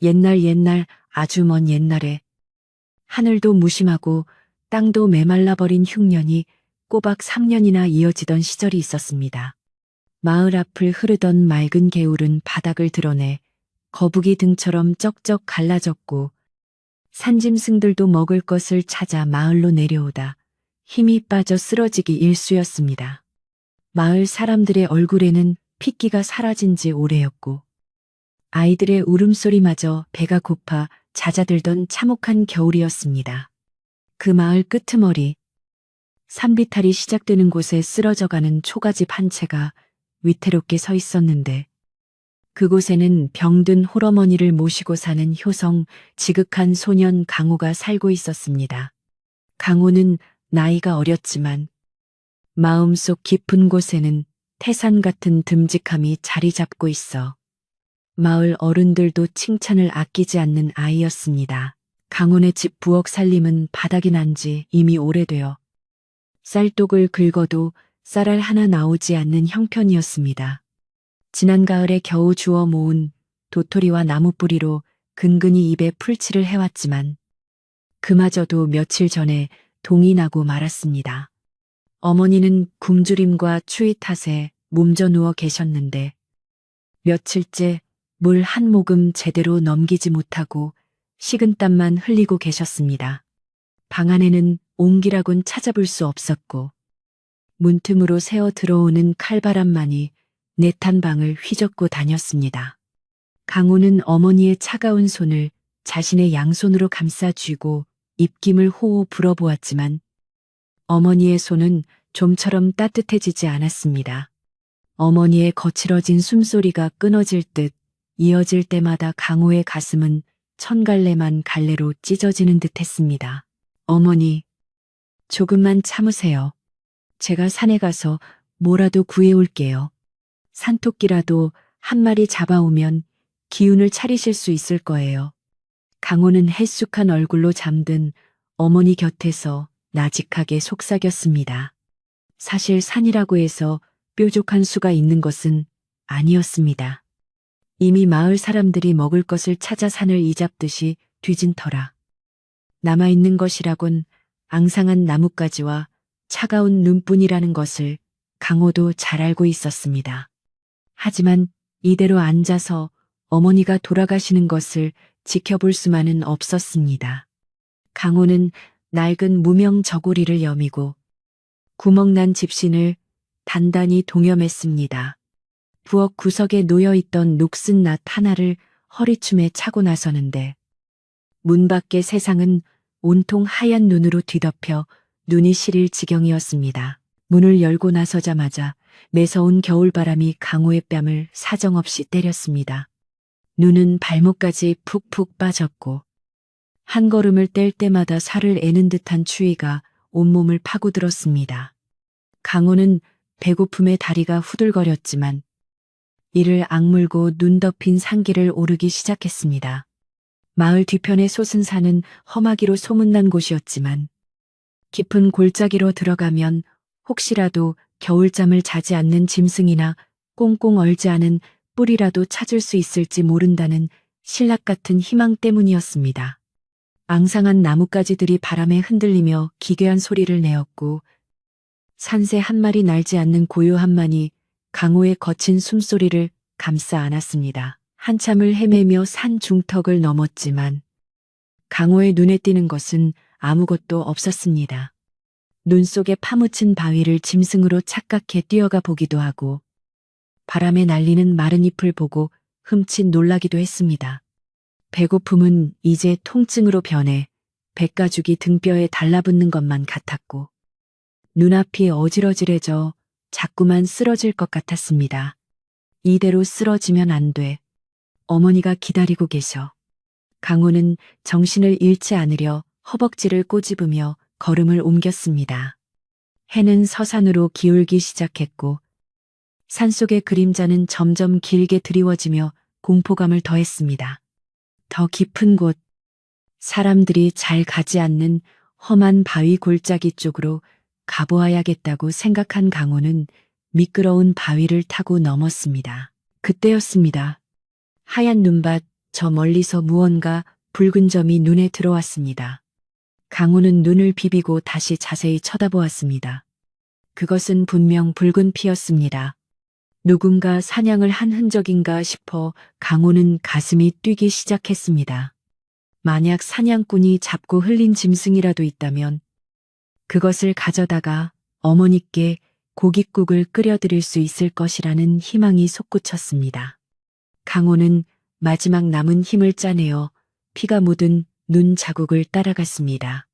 옛날 아주 먼 옛날에 하늘도 무심하고 땅도 메말라버린 흉년이 꼬박 3년이나 이어지던 시절이 있었습니다. 마을 앞을 흐르던 맑은 개울은 바닥을 드러내 거북이 등처럼 쩍쩍 갈라졌고 산짐승들도 먹을 것을 찾아 마을로 내려오다 힘이 빠져 쓰러지기 일쑤였습니다. 마을 사람들의 얼굴에는 핏기가 사라진 지 오래였고 아이들의 울음소리마저 배가 고파 잦아들던 참혹한 겨울이었습니다. 그 마을 끄트머리 산비탈이 시작되는 곳에 쓰러져가는 초가집 한 채가 위태롭게 서 있었는데 그곳에는 병든 홀어머니를 모시고 사는 효성, 지극한 소년 강호가 살고 있었습니다. 강호는 나이가 어렸지만 마음속 깊은 곳에는 태산 같은 듬직함이 자리 잡고 있어 마을 어른들도 칭찬을 아끼지 않는 아이였습니다. 강훈의 집 부엌 살림은 바닥이 난 지 이미 오래되어 쌀독을 긁어도 쌀알 하나 나오지 않는 형편이었습니다. 지난 가을에 겨우 주워 모은 도토리와 나무뿌리로 근근히 입에 풀칠을 해왔지만 그마저도 며칠 전에 동이 나고 말았습니다. 어머니는 굶주림과 추위 탓에 몸져 누워 계셨는데 며칠째 물 한 모금 제대로 넘기지 못하고 식은땀만 흘리고 계셨습니다. 방 안에는 온기라곤 찾아볼 수 없었고 문틈으로 새어 들어오는 칼바람만이 내탄 방을 휘젓고 다녔습니다. 강호는 어머니의 차가운 손을 자신의 양손으로 감싸 쥐고 입김을 호호 불어보았지만 어머니의 손은 좀처럼 따뜻해지지 않았습니다. 어머니의 거칠어진 숨소리가 끊어질 듯 이어질 때마다 강호의 가슴은 천갈래만 갈래로 찢어지는 듯 했습니다. 어머니, 조금만 참으세요. 제가 산에 가서 뭐라도 구해올게요. 산토끼라도 한 마리 잡아오면 기운을 차리실 수 있을 거예요. 강호는 헬쑥한 얼굴로 잠든 어머니 곁에서 나직하게 속삭였습니다. 사실 산이라고 해서 뾰족한 수가 있는 것은 아니었습니다. 이미 마을 사람들이 먹을 것을 찾아 산을 이잡듯이 뒤진 터라. 남아있는 것이라곤 앙상한 나뭇가지와 차가운 눈뿐이라는 것을 강호도 잘 알고 있었습니다. 하지만 이대로 앉아서 어머니가 돌아가시는 것을 지켜볼 수만은 없었습니다. 강호는 낡은 무명 저고리를 여미고 구멍난 집신을 단단히 동여맸습니다. 부엌 구석에 놓여있던 녹슨 낫 하나를 허리춤에 차고 나서는데 문 밖의 세상은 온통 하얀 눈으로 뒤덮여 눈이 시릴 지경이었습니다. 문을 열고 나서자마자 매서운 겨울바람이 강호의 뺨을 사정없이 때렸습니다. 눈은 발목까지 푹푹 빠졌고 한 걸음을 뗄 때마다 살을 애는 듯한 추위가 온몸을 파고들었습니다. 강호는 배고픔에 다리가 후들거렸지만 이를 악물고 눈 덮인 산길을 오르기 시작했습니다. 마을 뒤편의 솟은산은 험하기로 소문난 곳이었지만 깊은 골짜기로 들어가면 혹시라도 겨울잠을 자지 않는 짐승이나 꽁꽁 얼지 않은 뿔이라도 찾을 수 있을지 모른다는 신락 같은 희망 때문이었습니다. 앙상한 나뭇가지들이 바람에 흔들리며 기괴한 소리를 내었고 산새 한 마리 날지 않는 고요함만이 강호의 거친 숨소리를 감싸 안았습니다. 한참을 헤매며 산 중턱을 넘었지만 강호의 눈에 띄는 것은 아무것도 없었습니다. 눈 속에 파묻힌 바위를 짐승으로 착각해 뛰어가 보기도 하고 바람에 날리는 마른 잎을 보고 흠칫 놀라기도 했습니다. 배고픔은 이제 통증으로 변해 백가죽이 등뼈에 달라붙는 것만 같았고 눈앞이 어질어질해져 자꾸만 쓰러질 것 같았습니다. 이대로 쓰러지면 안 돼. 어머니가 기다리고 계셔. 강호는 정신을 잃지 않으려 허벅지를 꼬집으며 걸음을 옮겼습니다. 해는 서산으로 기울기 시작했고 산속의 그림자는 점점 길게 드리워지며 공포감을 더했습니다. 더 깊은 곳, 사람들이 잘 가지 않는 험한 바위 골짜기 쪽으로 가보아야겠다고 생각한 강호는 미끄러운 바위를 타고 넘었습니다. 그때였습니다. 하얀 눈밭 저 멀리서 무언가 붉은 점이 눈에 들어왔습니다. 강호는 눈을 비비고 다시 자세히 쳐다보았습니다. 그것은 분명 붉은 피였습니다. 누군가 사냥을 한 흔적인가 싶어 강호는 가슴이 뛰기 시작했습니다. 만약 사냥꾼이 잡고 흘린 짐승이라도 있다면 그것을 가져다가 어머니께 고깃국을 끓여드릴 수 있을 것이라는 희망이 솟구쳤습니다. 강호는 마지막 남은 힘을 짜내어 피가 묻은 눈 자국을 따라갔습니다.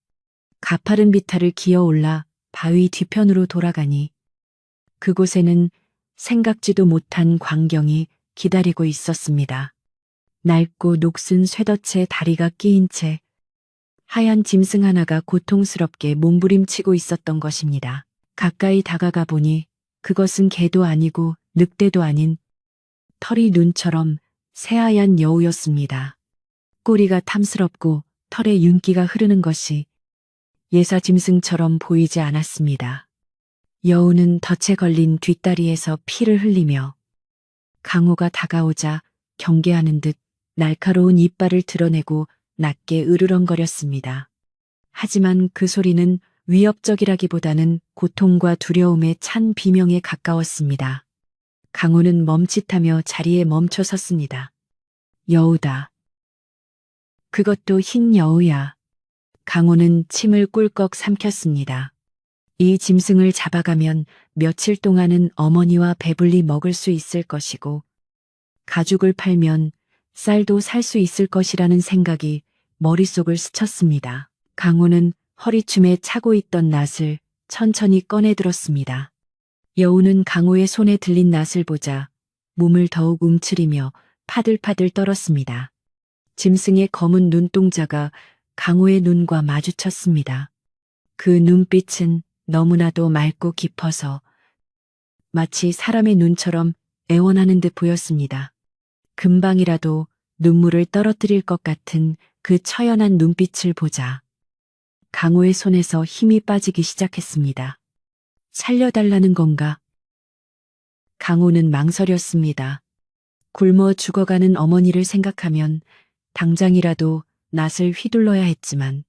가파른 비탈을 기어올라 바위 뒤편으로 돌아가니 그곳에는 생각지도 못한 광경이 기다리고 있었습니다. 낡고 녹슨 쇠덫에 다리가 끼인 채 하얀 짐승 하나가 고통스럽게 몸부림치고 있었던 것입니다. 가까이 다가가 보니 그것은 개도 아니고 늑대도 아닌 털이 눈처럼 새하얀 여우였습니다. 꼬리가 탐스럽고 털에 윤기가 흐르는 것이 예사 짐승처럼 보이지 않았습니다. 여우는 덫에 걸린 뒷다리에서 피를 흘리며 강호가 다가오자 경계하는 듯 날카로운 이빨을 드러내고 낮게 으르렁거렸습니다. 하지만 그 소리는 위협적이라기보다는 고통과 두려움에 찬 비명에 가까웠습니다. 강호는 멈칫하며 자리에 멈춰 섰습니다. 여우다. 그것도 흰 여우야. 강호는 침을 꿀꺽 삼켰습니다. 이 짐승을 잡아가면 며칠 동안은 어머니와 배불리 먹을 수 있을 것이고 가죽을 팔면 쌀도 살 수 있을 것이라는 생각이 머릿속을 스쳤습니다. 강호는 허리춤에 차고 있던 낫을 천천히 꺼내 들었습니다. 여우는 강호의 손에 들린 낫을 보자 몸을 더욱 움츠리며 파들파들 떨었습니다. 짐승의 검은 눈동자가 강호의 눈과 마주쳤습니다. 그 눈빛은 너무나도 맑고 깊어서 마치 사람의 눈처럼 애원하는 듯 보였습니다. 금방이라도 눈물을 떨어뜨릴 것 같은 그 처연한 눈빛을 보자 강호의 손에서 힘이 빠지기 시작했습니다. 살려달라는 건가? 강호는 망설였습니다. 굶어 죽어가는 어머니를 생각하면 당장이라도 낫을 휘둘러야 했지만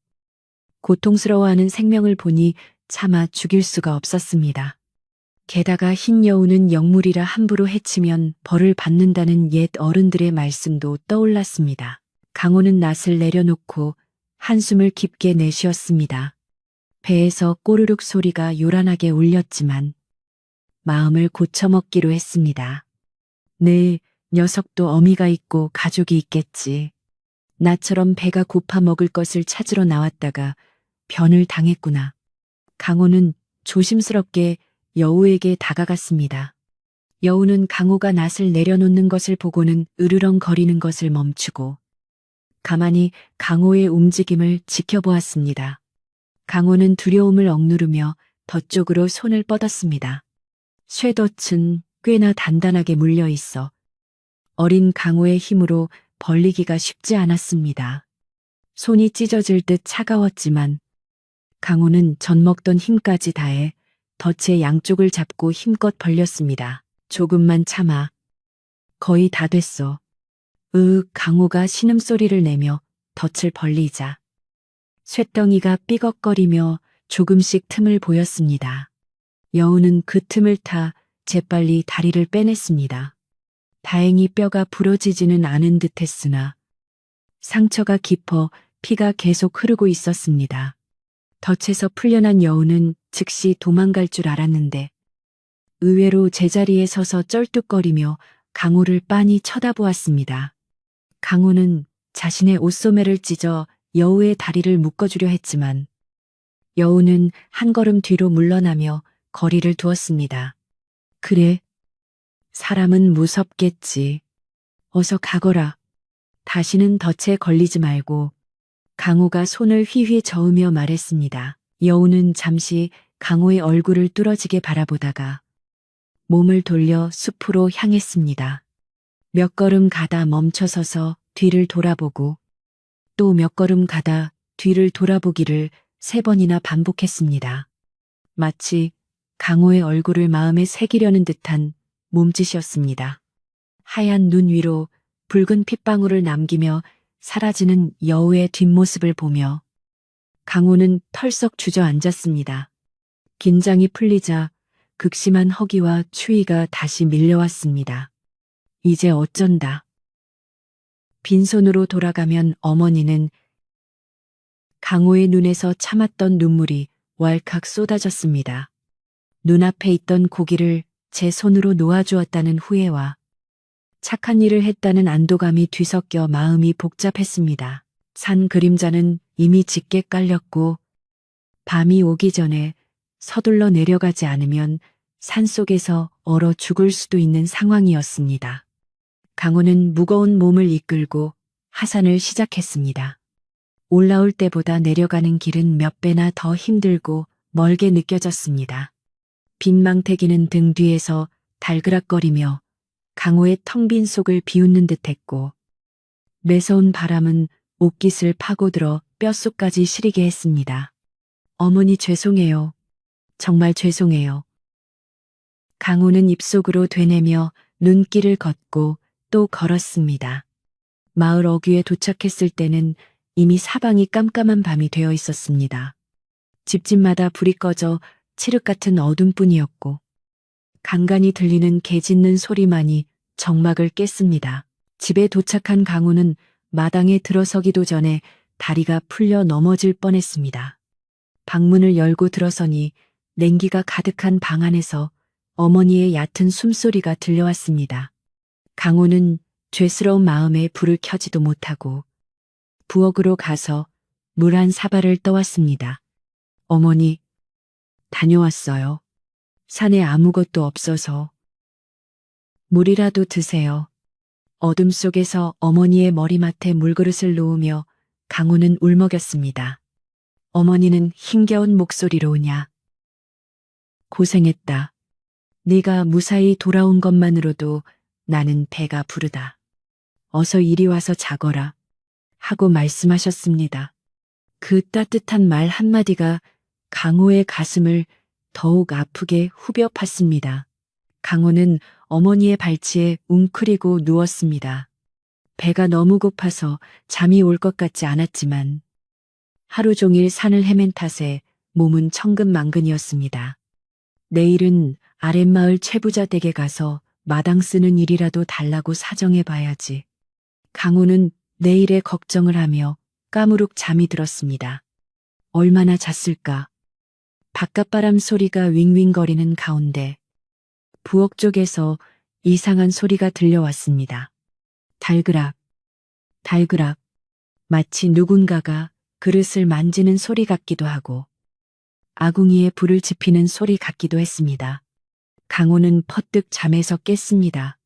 고통스러워하는 생명을 보니 차마 죽일 수가 없었습니다. 게다가 흰 여우는 영물이라 함부로 해치면 벌을 받는다는 옛 어른들의 말씀도 떠올랐습니다. 강호는 낫을 내려놓고 한숨을 깊게 내쉬었습니다. 배에서 꼬르륵 소리가 요란하게 울렸지만 마음을 고쳐먹기로 했습니다. 네, 녀석도 어미가 있고 가족이 있겠지. 나처럼 배가 고파 먹을 것을 찾으러 나왔다가 변을 당했구나. 강호는 조심스럽게 여우에게 다가갔습니다. 여우는 강호가 낫을 내려놓는 것을 보고는 으르렁거리는 것을 멈추고 가만히 강호의 움직임을 지켜보았습니다. 강호는 두려움을 억누르며 덫 쪽으로 손을 뻗었습니다. 쇠덫은 꽤나 단단하게 물려 있어 어린 강호의 힘으로 벌리기가 쉽지 않았습니다. 손이 찢어질 듯 차가웠지만 강호는 젖먹던 힘까지 다해 덫의 양쪽을 잡고 힘껏 벌렸습니다. 조금만 참아. 거의 다 됐어. 강호가 신음소리를 내며 덫을 벌리자 쇳덩이가 삐걱거리며 조금씩 틈을 보였습니다. 여우는 그 틈을 타 재빨리 다리를 빼냈습니다. 다행히 뼈가 부러지지는 않은 듯했으나 상처가 깊어 피가 계속 흐르고 있었습니다. 덫에서 풀려난 여우는 즉시 도망갈 줄 알았는데 의외로 제자리에 서서 쩔뚝거리며 강호를 빤히 쳐다보았습니다. 강호는 자신의 옷소매를 찢어 여우의 다리를 묶어주려 했지만 여우는 한 걸음 뒤로 물러나며 거리를 두었습니다. 그래, 사람은 무섭겠지. 어서 가거라. 다시는 덫에 걸리지 말고 강호가 손을 휘휘 저으며 말했습니다. 여우는 잠시 강호의 얼굴을 뚫어지게 바라보다가 몸을 돌려 숲으로 향했습니다. 몇 걸음 가다 멈춰서서 뒤를 돌아보고 또 몇 걸음 가다 뒤를 돌아보기를 3번이나 반복했습니다. 마치 강호의 얼굴을 마음에 새기려는 듯한 몸짓이었습니다. 하얀 눈 위로 붉은 핏방울을 남기며 사라지는 여우의 뒷모습을 보며 강호는 털썩 주저앉았습니다. 긴장이 풀리자 극심한 허기와 추위가 다시 밀려왔습니다. 이제 어쩐다. 빈손으로 돌아가면 어머니는 강호의 눈에서 참았던 눈물이 왈칵 쏟아졌습니다. 눈앞에 있던 고기를 제 손으로 놓아주었다는 후회와 착한 일을 했다는 안도감이 뒤섞여 마음이 복잡했습니다. 산 그림자는 이미 짙게 깔렸고 밤이 오기 전에 서둘러 내려가지 않으면 산속에서 얼어 죽을 수도 있는 상황이었습니다. 강호는 무거운 몸을 이끌고 하산을 시작했습니다. 올라올 때보다 내려가는 길은 몇 배나 더 힘들고 멀게 느껴졌습니다. 빈망태기는 등 뒤에서 달그락거리며 강호의 텅 빈 속을 비웃는 듯했고 매서운 바람은 옷깃을 파고들어 뼛속까지 시리게 했습니다. 어머니 죄송해요. 정말 죄송해요. 강호는 입속으로 되뇌며 눈길을 걷고 또 걸었습니다. 마을 어귀에 도착했을 때는 이미 사방이 깜깜한 밤이 되어 있었습니다. 집집마다 불이 꺼져 칠흑 같은 어둠뿐이었고 간간히 들리는 개 짖는 소리만이 정막을 깼습니다. 집에 도착한 강호는 마당에 들어서기도 전에 다리가 풀려 넘어질 뻔했습니다. 방문을 열고 들어서니 냉기가 가득한 방 안에서 어머니의 얕은 숨소리가 들려왔습니다. 강호는 죄스러운 마음에 불을 켜지도 못하고 부엌으로 가서 물 한 사발을 떠왔습니다. 어머니, 다녀왔어요. 산에 아무것도 없어서. 물이라도 드세요. 어둠 속에서 어머니의 머리맡에 물그릇을 놓으며 강호는 울먹였습니다. 어머니는 힘겨운 목소리로 오냐. 고생했다. 네가 무사히 돌아온 것만으로도 나는 배가 부르다. 어서 이리 와서 자거라. 하고 말씀하셨습니다. 그 따뜻한 말 한마디가 강호의 가슴을 더욱 아프게 후벼 팠습니다. 강호는 어머니의 발치에 웅크리고 누웠습니다. 배가 너무 고파서 잠이 올 것 같지 않았지만 하루 종일 산을 헤맨 탓에 몸은 천근만근이었습니다. 내일은 아랫마을 채부자 댁에 가서 마당 쓰는 일이라도 달라고 사정해 봐야지. 강호는 내일의 걱정을 하며 까무룩 잠이 들었습니다. 얼마나 잤을까? 바깥바람 소리가 윙윙거리는 가운데 부엌 쪽에서 이상한 소리가 들려왔습니다. 달그락, 달그락, 마치 누군가가 그릇을 만지는 소리 같기도 하고 아궁이에 불을 지피는 소리 같기도 했습니다. 강호는 퍼뜩 잠에서 깼습니다.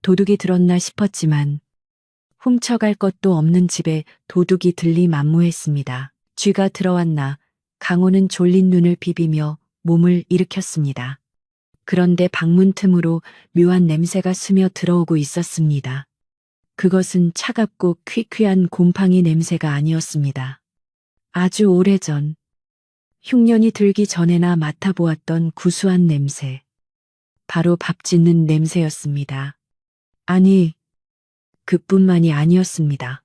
도둑이 들었나 싶었지만 훔쳐갈 것도 없는 집에 도둑이 들리 만무했습니다. 쥐가 들어왔나 강호는 졸린 눈을 비비며 몸을 일으켰습니다. 그런데 방문 틈으로 묘한 냄새가 스며 들어오고 있었습니다. 그것은 차갑고 퀴퀴한 곰팡이 냄새가 아니었습니다. 아주 오래전, 흉년이 들기 전에나 맡아보았던 구수한 냄새. 바로 밥 짓는 냄새였습니다. 아니, 그뿐만이 아니었습니다.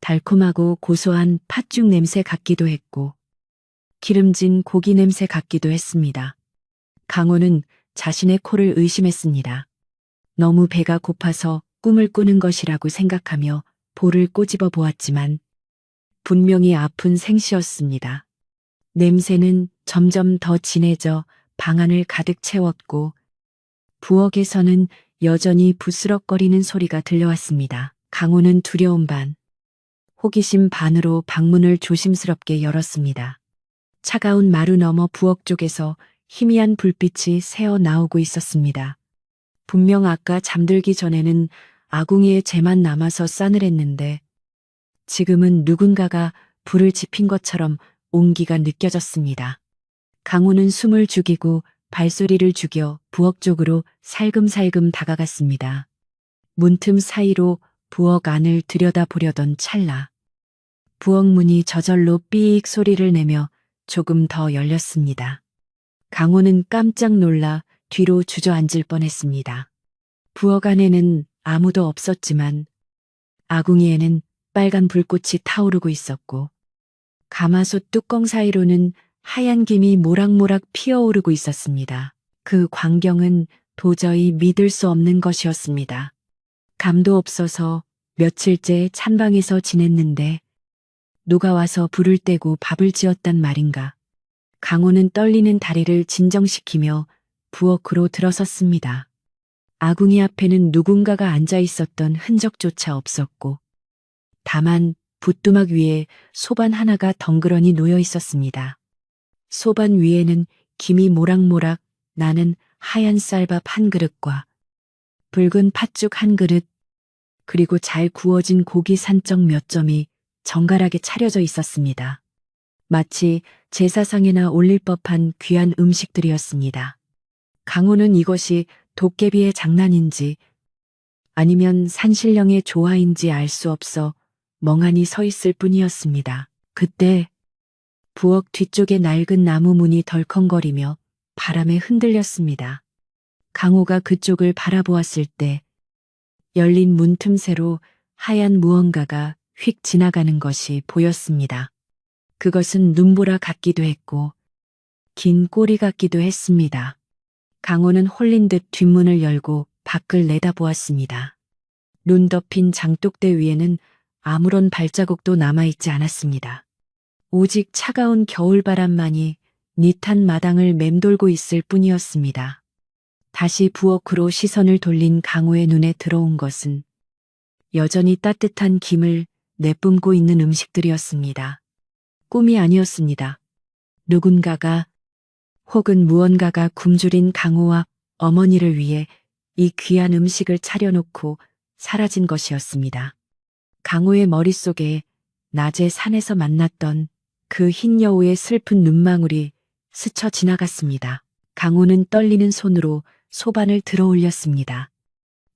달콤하고 고소한 팥죽 냄새 같기도 했고 기름진 고기 냄새 같기도 했습니다. 강호는 자신의 코를 의심했습니다. 너무 배가 고파서 꿈을 꾸는 것이라고 생각하며 볼을 꼬집어 보았지만 분명히 아픈 생시였습니다. 냄새는 점점 더 진해져 방 안을 가득 채웠고 부엌에서는 여전히 부스럭거리는 소리가 들려왔습니다. 강호는 두려움 반, 호기심 반으로 방문을 조심스럽게 열었습니다. 차가운 마루 너머 부엌 쪽에서 희미한 불빛이 새어 나오고 있었습니다. 분명 아까 잠들기 전에는 아궁이에 재만 남아서 싸늘했는데 지금은 누군가가 불을 지핀 것처럼 온기가 느껴졌습니다. 강호는 숨을 죽이고 발소리를 죽여 부엌 쪽으로 살금살금 다가갔습니다. 문틈 사이로 부엌 안을 들여다보려던 찰나 부엌 문이 저절로 삐익 소리를 내며 조금 더 열렸습니다. 강호는 깜짝 놀라 뒤로 주저앉을 뻔했습니다. 부엌 안에는 아무도 없었지만 아궁이에는 빨간 불꽃이 타오르고 있었고 가마솥 뚜껑 사이로는 하얀 김이 모락모락 피어오르고 있었습니다. 그 광경은 도저히 믿을 수 없는 것이었습니다. 감도 없어서 며칠째 찬방에서 지냈는데 누가 와서 불을 떼고 밥을 지었단 말인가. 강호는 떨리는 다리를 진정시키며 부엌으로 들어섰습니다. 아궁이 앞에는 누군가가 앉아 있었던 흔적조차 없었고 다만 부뚜막 위에 소반 하나가 덩그러니 놓여 있었습니다. 소반 위에는 김이 모락모락 나는 하얀 쌀밥 한 그릇과 붉은 팥죽 한 그릇, 그리고 잘 구워진 고기 산적 몇 점이 정갈하게 차려져 있었습니다. 마치 제사상에나 올릴 법한 귀한 음식들이었습니다. 강호는 이것이 도깨비의 장난인지 아니면 산신령의 조화인지 알 수 없어 멍하니 서 있을 뿐이었습니다. 그때 부엌 뒤쪽의 낡은 나무 문이 덜컹거리며 바람에 흔들렸습니다. 강호가 그쪽을 바라보았을 때 열린 문 틈새로 하얀 무언가가 휙 지나가는 것이 보였습니다. 그것은 눈보라 같기도 했고 긴 꼬리 같기도 했습니다. 강호는 홀린 듯 뒷문을 열고 밖을 내다보았습니다. 눈 덮인 장독대 위에는 아무런 발자국도 남아있지 않았습니다. 오직 차가운 겨울바람만이 니탄 마당을 맴돌고 있을 뿐이었습니다. 다시 부엌으로 시선을 돌린 강호의 눈에 들어온 것은 여전히 따뜻한 김을 내뿜고 있는 음식들이었습니다. 꿈이 아니었습니다. 누군가가 혹은 무언가가 굶주린 강호와 어머니를 위해 이 귀한 음식을 차려놓고 사라진 것이었습니다. 강호의 머릿속에 낮에 산에서 만났던 그 흰 여우의 슬픈 눈망울이 스쳐 지나갔습니다. 강호는 떨리는 손으로 소반을 들어 올렸습니다.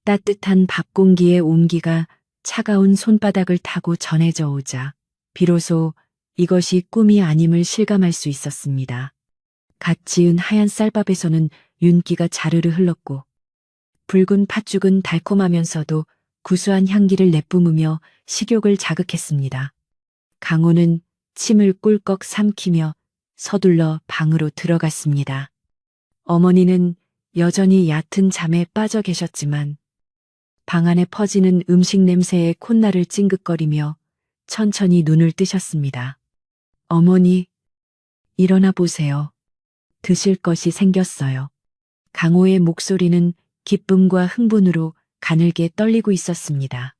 따뜻한 밥 공기의 온기가 차가운 손바닥을 타고 전해져 오자 비로소 이것이 꿈이 아님을 실감할 수 있었습니다. 갓 지은 하얀 쌀밥에서는 윤기가 자르르 흘렀고 붉은 팥죽은 달콤하면서도 구수한 향기를 내뿜으며 식욕을 자극했습니다. 강호는 침을 꿀꺽 삼키며 서둘러 방으로 들어갔습니다. 어머니는 여전히 얕은 잠에 빠져 계셨지만 방 안에 퍼지는 음식 냄새에 콧날을 찡긋거리며 천천히 눈을 뜨셨습니다. 어머니, 일어나 보세요. 드실 것이 생겼어요. 강호의 목소리는 기쁨과 흥분으로 가늘게 떨리고 있었습니다.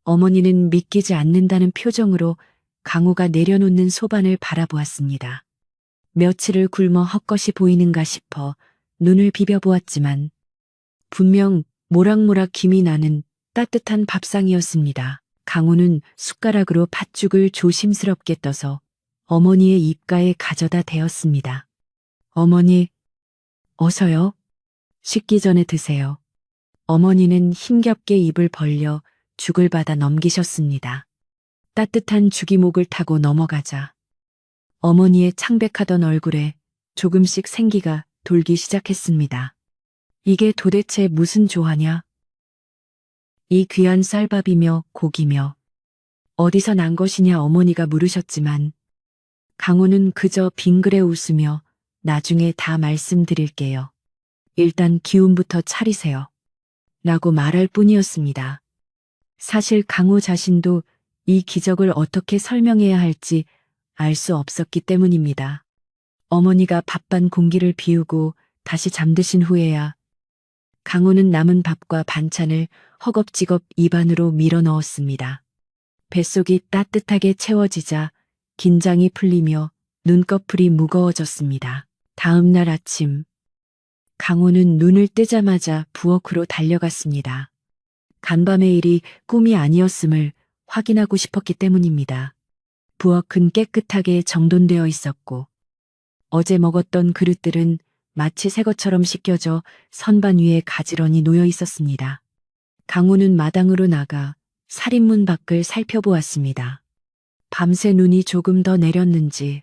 어머니는 믿기지 않는다는 표정으로 강호가 내려놓는 소반을 바라보았습니다. 며칠을 굶어 헛것이 보이는가 싶어 눈을 비벼보았지만 분명 모락모락 김이 나는 따뜻한 밥상이었습니다. 강호는 숟가락으로 팥죽을 조심스럽게 떠서 어머니의 입가에 가져다 대었습니다. 어머니, 어서요. 식기 전에 드세요. 어머니는 힘겹게 입을 벌려 죽을 받아 넘기셨습니다. 따뜻한 죽이 목을 타고 넘어가자 어머니의 창백하던 얼굴에 조금씩 생기가 돌기 시작했습니다. 이게 도대체 무슨 조화냐? 이 귀한 쌀밥이며 고기며 어디서 난 것이냐 어머니가 물으셨지만 강호는 그저 빙그레 웃으며 나중에 다 말씀드릴게요. 일단 기운부터 차리세요. 라고 말할 뿐이었습니다. 사실 강호 자신도 이 기적을 어떻게 설명해야 할지 알 수 없었기 때문입니다. 어머니가 밥반 공기를 비우고 다시 잠드신 후에야 강호는 남은 밥과 반찬을 허겁지겁 입안으로 밀어 넣었습니다. 뱃속이 따뜻하게 채워지자 긴장이 풀리며 눈꺼풀이 무거워졌습니다. 다음 날 아침, 강호는 눈을 뜨자마자 부엌으로 달려갔습니다. 간밤의 일이 꿈이 아니었음을 확인하고 싶었기 때문입니다. 부엌은 깨끗하게 정돈되어 있었고 어제 먹었던 그릇들은 마치 새 것처럼 씻겨져 선반 위에 가지런히 놓여 있었습니다. 강호는 마당으로 나가 살인문 밖을 살펴보았습니다. 밤새 눈이 조금 더 내렸는지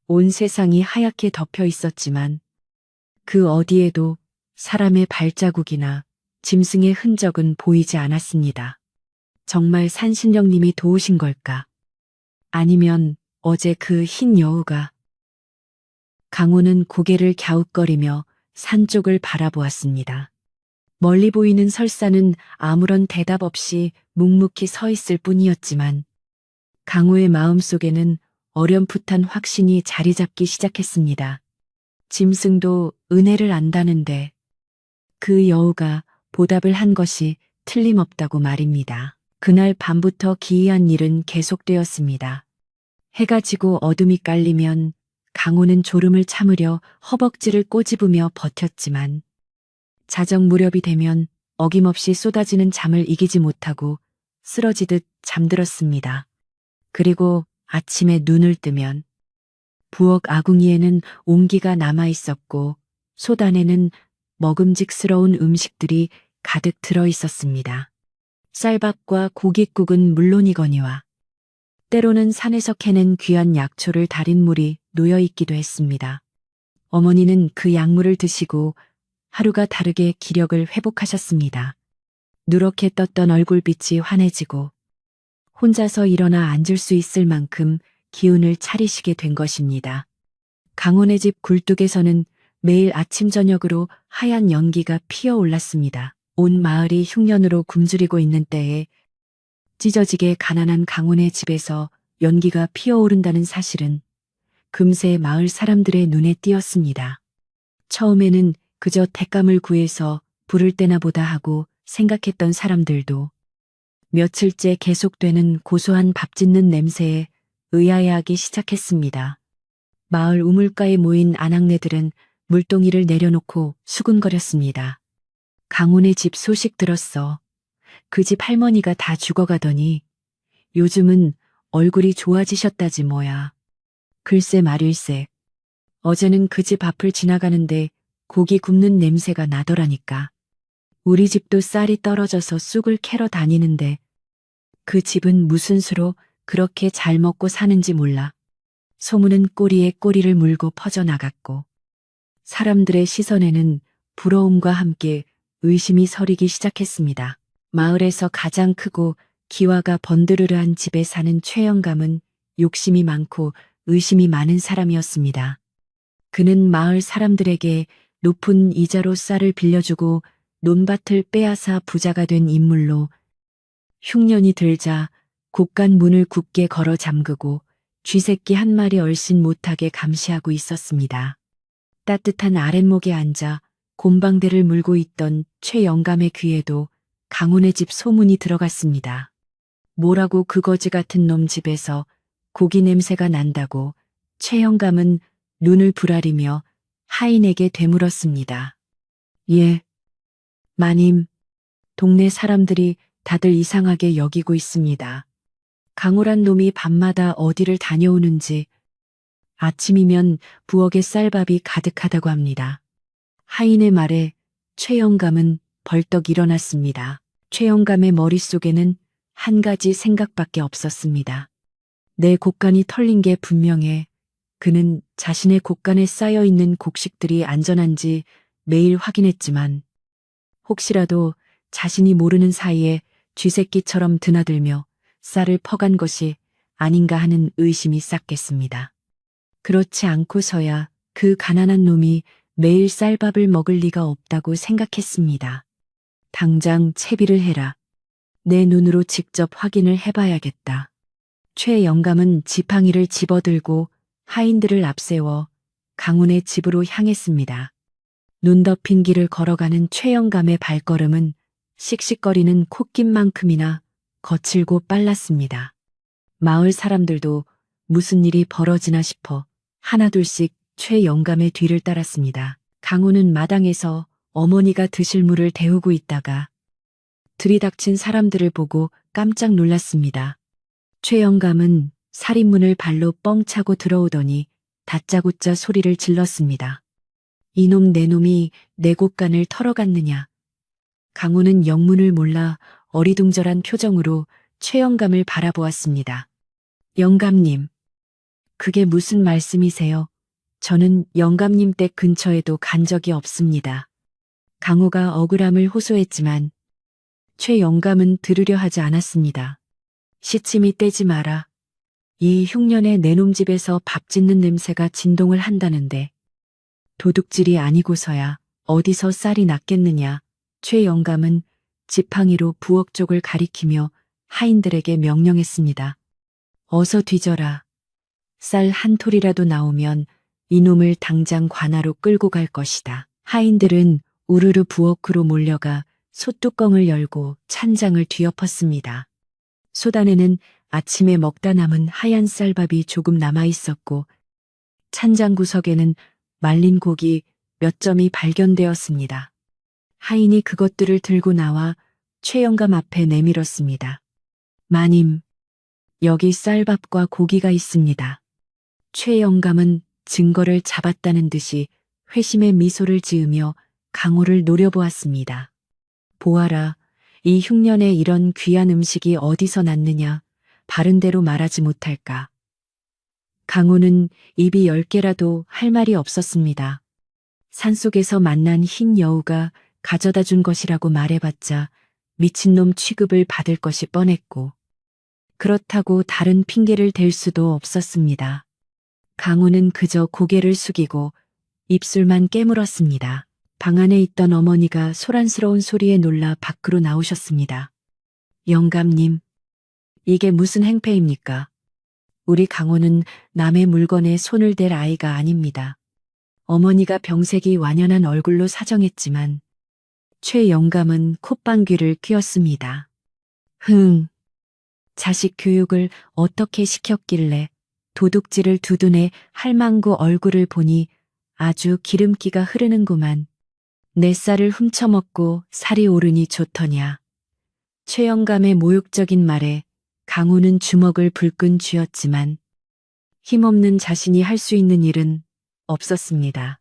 온 세상이 하얗게 덮여 있었지만 그 어디에도 사람의 발자국이나 짐승의 흔적은 보이지 않았습니다. 정말 산신령님이 도우신 걸까? 아니면 어제 그 흰 여우가. 강호는 고개를 갸웃거리며 산 쪽을 바라보았습니다. 멀리 보이는 설산은 아무런 대답 없이 묵묵히 서 있을 뿐이었지만 강호의 마음속에는 어렴풋한 확신이 자리 잡기 시작했습니다. 짐승도 은혜를 안다는데 그 여우가 보답을 한 것이 틀림없다고 말입니다. 그날 밤부터 기이한 일은 계속되었습니다. 해가 지고 어둠이 깔리면 강호는 졸음을 참으려 허벅지를 꼬집으며 버텼지만 자정 무렵이 되면 어김없이 쏟아지는 잠을 이기지 못하고 쓰러지듯 잠들었습니다. 그리고 아침에 눈을 뜨면 부엌 아궁이에는 온기가 남아 있었고 솥 안에는 먹음직스러운 음식들이 가득 들어 있었습니다. 쌀밥과 고깃국은 물론이거니와 때로는 산에서 캐낸 귀한 약초를 달인 물이 놓여 있기도 했습니다. 어머니는 그 약물을 드시고 하루가 다르게 기력을 회복하셨습니다. 누렇게 떴던 얼굴빛이 환해지고 혼자서 일어나 앉을 수 있을 만큼 기운을 차리시게 된 것입니다. 강원의 집 굴뚝에서는 매일 아침 저녁으로 하얀 연기가 피어올랐습니다. 온 마을이 흉년으로 굶주리고 있는 때에 찢어지게 가난한 강원의 집에서 연기가 피어오른다는 사실은 금세 마을 사람들의 눈에 띄었습니다. 처음에는 그저 택감을 구해서 부를 때나 보다 하고 생각했던 사람들도 며칠째 계속되는 고소한 밥 짓는 냄새에 의아해하기 시작했습니다. 마을 우물가에 모인 아낙네들은 물동이를 내려놓고 수군거렸습니다. 강훈의 집 소식 들었어. 그 집 할머니가 다 죽어가더니 요즘은 얼굴이 좋아지셨다지 뭐야. 글쎄 말일세. 어제는 그 집 앞을 지나가는데 고기 굽는 냄새가 나더라니까. 우리 집도 쌀이 떨어져서 쑥을 캐러 다니는데 그 집은 무슨 수로 그렇게 잘 먹고 사는지 몰라. 소문은 꼬리에 꼬리를 물고 퍼져나갔고 사람들의 시선에는 부러움과 함께 의심이 서리기 시작했습니다. 마을에서 가장 크고 기와가 번드르르한 집에 사는 최영감은 욕심이 많고 의심이 많은 사람이었습니다. 그는 마을 사람들에게 높은 이자로 쌀을 빌려주고 논밭을 빼앗아 부자가 된 인물로 흉년이 들자 곳간 문을 굳게 걸어 잠그고 쥐새끼 한 마리 얼씬 못하게 감시하고 있었습니다. 따뜻한 아랫목에 앉아 곰방대를 물고 있던 최영감의 귀에도 강훈의 집 소문이 들어갔습니다. 뭐라고 그 거지 같은 놈 집에서 고기 냄새가 난다고 최영감은 눈을 부라리며 하인에게 되물었습니다. 예, 마님, 동네 사람들이 다들 이상하게 여기고 있습니다. 강호란 놈이 밤마다 어디를 다녀오는지 아침이면 부엌에 쌀밥이 가득하다고 합니다. 하인의 말에 최영감은 벌떡 일어났습니다. 최영감의 머릿속에는 한 가지 생각밖에 없었습니다. 내 곡간이 털린 게 분명해. 그는 자신의 곡간에 쌓여 있는 곡식들이 안전한지 매일 확인했지만 혹시라도 자신이 모르는 사이에 쥐새끼처럼 드나들며 쌀을 퍼간 것이 아닌가 하는 의심이 싹겠습니다. 그렇지 않고서야 그 가난한 놈이 매일 쌀밥을 먹을 리가 없다고 생각했습니다. 당장 채비를 해라. 내 눈으로 직접 확인을 해봐야겠다. 최영감은 지팡이를 집어들고 하인들을 앞세워 강훈의 집으로 향했습니다. 눈 덮인 길을 걸어가는 최영감의 발걸음은 씩씩거리는 콧김만큼이나 거칠고 빨랐습니다. 마을 사람들도 무슨 일이 벌어지나 싶어 하나둘씩 최영감의 뒤를 따랐습니다. 강훈은 마당에서 어머니가 드실 물을 데우고 있다가 들이닥친 사람들을 보고 깜짝 놀랐습니다. 최영감은 살인문을 발로 뻥 차고 들어오더니 다짜고짜 소리를 질렀습니다. 이놈 내 놈이 내 곳간을 털어갔느냐. 강훈은 영문을 몰라 어리둥절한 표정으로 최영감을 바라보았습니다. 영감님, 그게 무슨 말씀이세요? 저는 영감님 댁 근처에도 간 적이 없습니다. 강호가 억울함을 호소했지만 최 영감은 들으려 하지 않았습니다. 시침이 떼지 마라. 이 흉년의 내놈 집에서 밥 짓는 냄새가 진동을 한다는데 도둑질이 아니고서야 어디서 쌀이 났겠느냐. 최 영감은 지팡이로 부엌 쪽을 가리키며 하인들에게 명령했습니다. 어서 뒤져라. 쌀 한 톨이라도 나오면 이놈을 당장 관하로 끌고 갈 것이다. 하인들은 우르르 부엌으로 몰려가 솥뚜껑을 열고 찬장을 뒤엎었습니다. 솥안에는 아침에 먹다 남은 하얀 쌀밥이 조금 남아 있었고 찬장 구석에는 말린 고기 몇 점이 발견되었습니다. 하인이 그것들을 들고 나와 최 영감 앞에 내밀었습니다. 마님, 여기 쌀밥과 고기가 있습니다. 최 영감은 증거를 잡았다는 듯이 회심의 미소를 지으며 강호를 노려보았습니다. 보아라, 이 흉년에 이런 귀한 음식이 어디서 났느냐, 바른대로 말하지 못할까. 강호는 입이 10개라도 할 말이 없었습니다. 산속에서 만난 흰 여우가 가져다 준 것이라고 말해봤자 미친놈 취급을 받을 것이 뻔했고 그렇다고 다른 핑계를 댈 수도 없었습니다. 강호는 그저 고개를 숙이고 입술만 깨물었습니다. 방 안에 있던 어머니가 소란스러운 소리에 놀라 밖으로 나오셨습니다. 영감님, 이게 무슨 행패입니까? 우리 강호는 남의 물건에 손을 댈 아이가 아닙니다. 어머니가 병색이 완연한 얼굴로 사정했지만 최 영감은 콧방귀를 뀌었습니다. 자식 교육을 어떻게 시켰길래 도둑질을 두둔해 할망구 얼굴을 보니 아주 기름기가 흐르는구만. 내 쌀을 훔쳐먹고 살이 오르니 좋더냐. 최 영감의 모욕적인 말에 강호는 주먹을 불끈 쥐었지만 힘없는 자신이 할 수 있는 일은 없었습니다.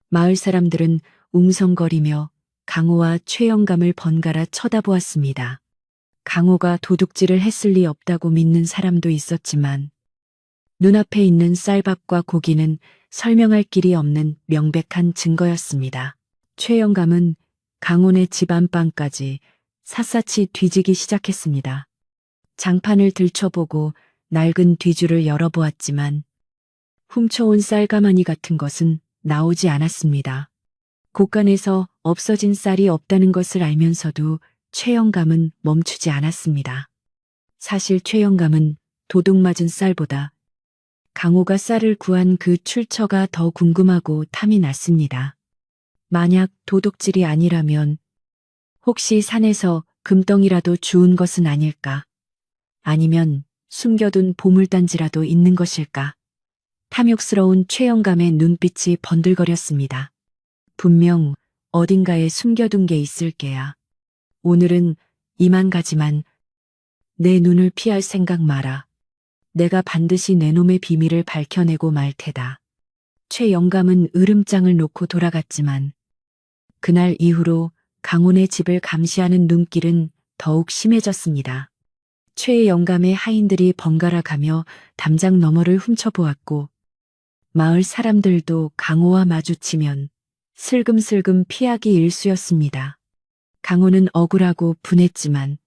마을 사람들은 웅성거리며 강호와 최 영감을 번갈아 쳐다보았습니다. 강호가 도둑질을 했을 리 없다고 믿는 사람도 있었지만 눈앞에 있는 쌀밥과 고기는 설명할 길이 없는 명백한 증거였습니다. 최 영감은 강호네 집 안방까지 샅샅이 뒤지기 시작했습니다. 장판을 들춰보고 낡은 뒤줄을 열어보았지만 훔쳐온 쌀가마니 같은 것은 나오지 않았습니다. 곳간에서 없어진 쌀이 없다는 것을 알면서도 최 영감은 멈추지 않았습니다. 사실 최 영감은 도둑 맞은 쌀보다 강호가 쌀을 구한 그 출처가 더 궁금하고 탐이 났습니다. 만약 도둑질이 아니라면 혹시 산에서 금덩이라도 주운 것은 아닐까? 아니면 숨겨둔 보물단지라도 있는 것일까? 탐욕스러운 최 영감의 눈빛이 번들거렸습니다. 분명 어딘가에 숨겨둔 게 있을 게야. 오늘은 이만 가지만 내 눈을 피할 생각 마라. 내가 반드시 내 놈의 비밀을 밝혀내고 말 테다. 최 영감은 으름장을 놓고 돌아갔지만 그날 이후로 강혼의 집을 감시하는 눈길은 더욱 심해졌습니다. 최 영감의 하인들이 번갈아 가며 담장 너머를 훔쳐보았고 마을 사람들도 강호와 마주치면 슬금슬금 피하기 일쑤였습니다. 강호는 억울하고 분했지만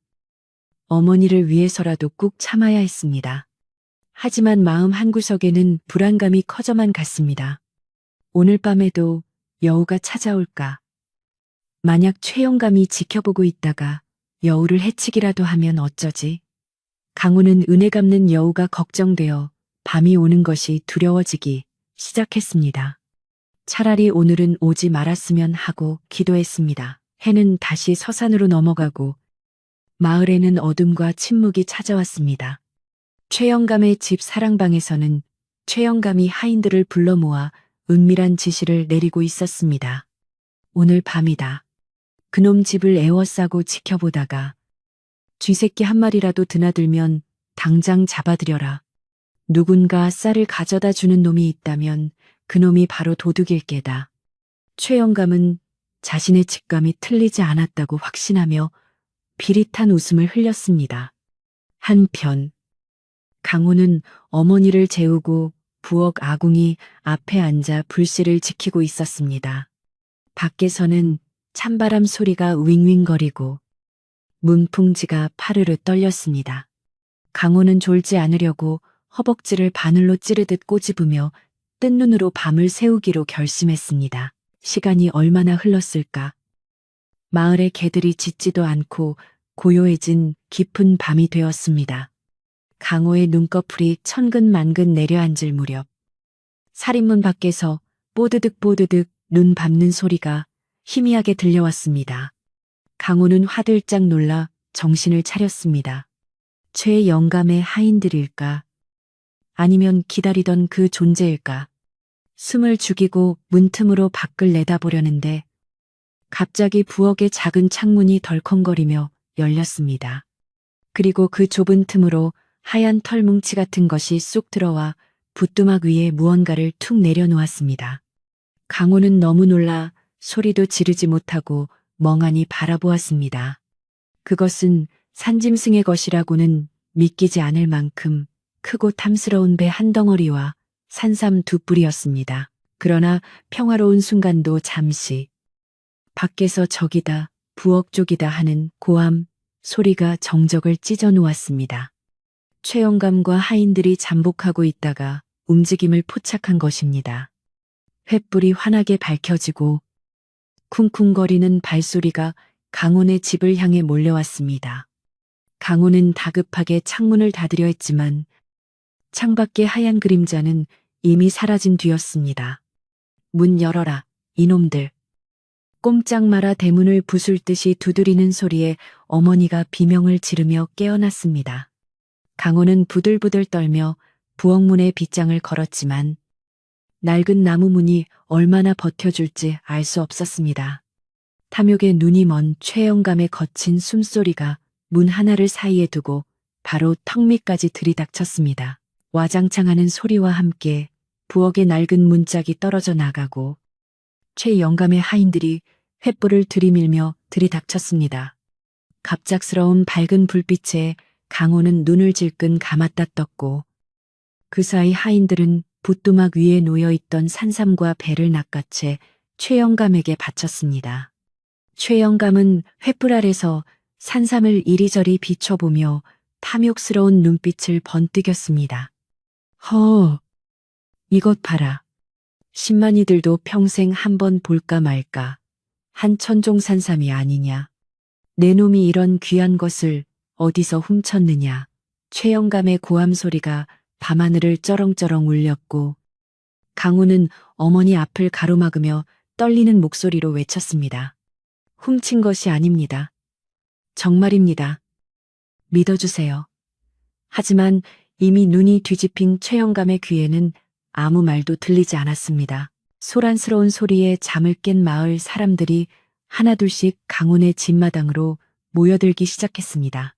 어머니를 위해서라도 꾹 참아야 했습니다. 하지만 마음 한구석에는 불안감이 커져만 갔습니다. 오늘 밤에도 여우가 찾아올까? 만약 최 영감이 지켜보고 있다가 여우를 해치기라도 하면 어쩌지? 강호는 은혜 갚는 여우가 걱정되어 밤이 오는 것이 두려워지기 시작했습니다. 차라리 오늘은 오지 말았으면 하고 기도했습니다. 해는 다시 서산으로 넘어가고 마을에는 어둠과 침묵이 찾아왔습니다. 최 영감의 집 사랑방에서는 최 영감이 하인들을 불러 모아 은밀한 지시를 내리고 있었습니다. 오늘 밤이다. 그놈 집을 에워싸고 지켜보다가 쥐새끼 한 마리라도 드나들면 당장 잡아들여라. 누군가 쌀을 가져다 주는 놈이 있다면 그놈이 바로 도둑일 게다. 최 영감은 자신의 직감이 틀리지 않았다고 확신하며 비릿한 웃음을 흘렸습니다. 한편 강호는 어머니를 재우고 부엌 아궁이 앞에 앉아 불씨를 지키고 있었습니다. 밖에서는 찬바람 소리가 윙윙거리고 문풍지가 파르르 떨렸습니다. 강호는 졸지 않으려고 허벅지를 바늘로 찌르듯 꼬집으며 뜬 눈으로 밤을 새우기로 결심했습니다. 시간이 얼마나 흘렀을까? 마을의 개들이 짖지도 않고 고요해진 깊은 밤이 되었습니다. 강호의 눈꺼풀이 천근만근 내려앉을 무렵 살인문 밖에서 뽀드득 뽀드득 눈 밟는 소리가 희미하게 들려왔습니다. 강호는 화들짝 놀라 정신을 차렸습니다. 최영감의 하인들일까? 아니면 기다리던 그 존재일까? 숨을 죽이고 문틈으로 밖을 내다보려는데 갑자기 부엌의 작은 창문이 덜컹거리며 열렸습니다. 그리고 그 좁은 틈으로 하얀 털뭉치 같은 것이 쑥 들어와 붓두막 위에 무언가를 툭 내려놓았습니다. 강호는 너무 놀라 소리도 지르지 못하고 멍하니 바라보았습니다. 그것은 산짐승의 것이라고는 믿기지 않을 만큼 크고 탐스러운 배 한 덩어리와 산삼 두 뿔이었습니다. 그러나 평화로운 순간도 잠시 밖에서 적이다, 부엌 쪽이다 하는 고함 소리가 정적을 찢어 놓았습니다. 최영감과 하인들이 잠복하고 있다가 움직임을 포착한 것입니다. 횃불이 환하게 밝혀지고 쿵쿵거리는 발소리가 강훈의 집을 향해 몰려왔습니다. 강훈은 다급하게 창문을 닫으려 했지만 창밖의 하얀 그림자는 이미 사라진 뒤였습니다. 문 열어라, 이놈들. 꼼짝 마라 대문을 부술 듯이 두드리는 소리에 어머니가 비명을 지르며 깨어났습니다. 강호는 부들부들 떨며 부엌문에 빗장을 걸었지만 낡은 나무 문이 얼마나 버텨줄지 알 수 없었습니다. 탐욕에 눈이 먼 최영감의 거친 숨소리가 문 하나를 사이에 두고 바로 턱 밑까지 들이닥쳤습니다. 와장창하는 소리와 함께 부엌의 낡은 문짝이 떨어져 나가고 최영감의 하인들이 횃불을 들이밀며 들이닥쳤습니다. 갑작스러운 밝은 불빛에 강호는 눈을 질끈 감았다 떴고 그 사이 하인들은 붓두막 위에 놓여있던 산삼과 배를 낚아채 최영감에게 바쳤습니다. 최영감은 횃불 아래서 산삼을 이리저리 비춰보며 탐욕스러운 눈빛을 번뜩였습니다. 허, 이것 봐라. 신만이들도 평생 한번 볼까 말까 한 천종 산삼이 아니냐. 내 놈이 이런 귀한 것을 어디서 훔쳤느냐. 최영감의 고함 소리가 밤하늘을 쩌렁쩌렁 울렸고 강우는 어머니 앞을 가로막으며 떨리는 목소리로 외쳤습니다. 훔친 것이 아닙니다. 정말입니다. 믿어주세요. 하지만 이미 눈이 뒤집힌 최영감의 귀에는 아무 말도 들리지 않았습니다. 소란스러운 소리에 잠을 깬 마을 사람들이 하나둘씩 강훈의 집마당으로 모여들기 시작했습니다.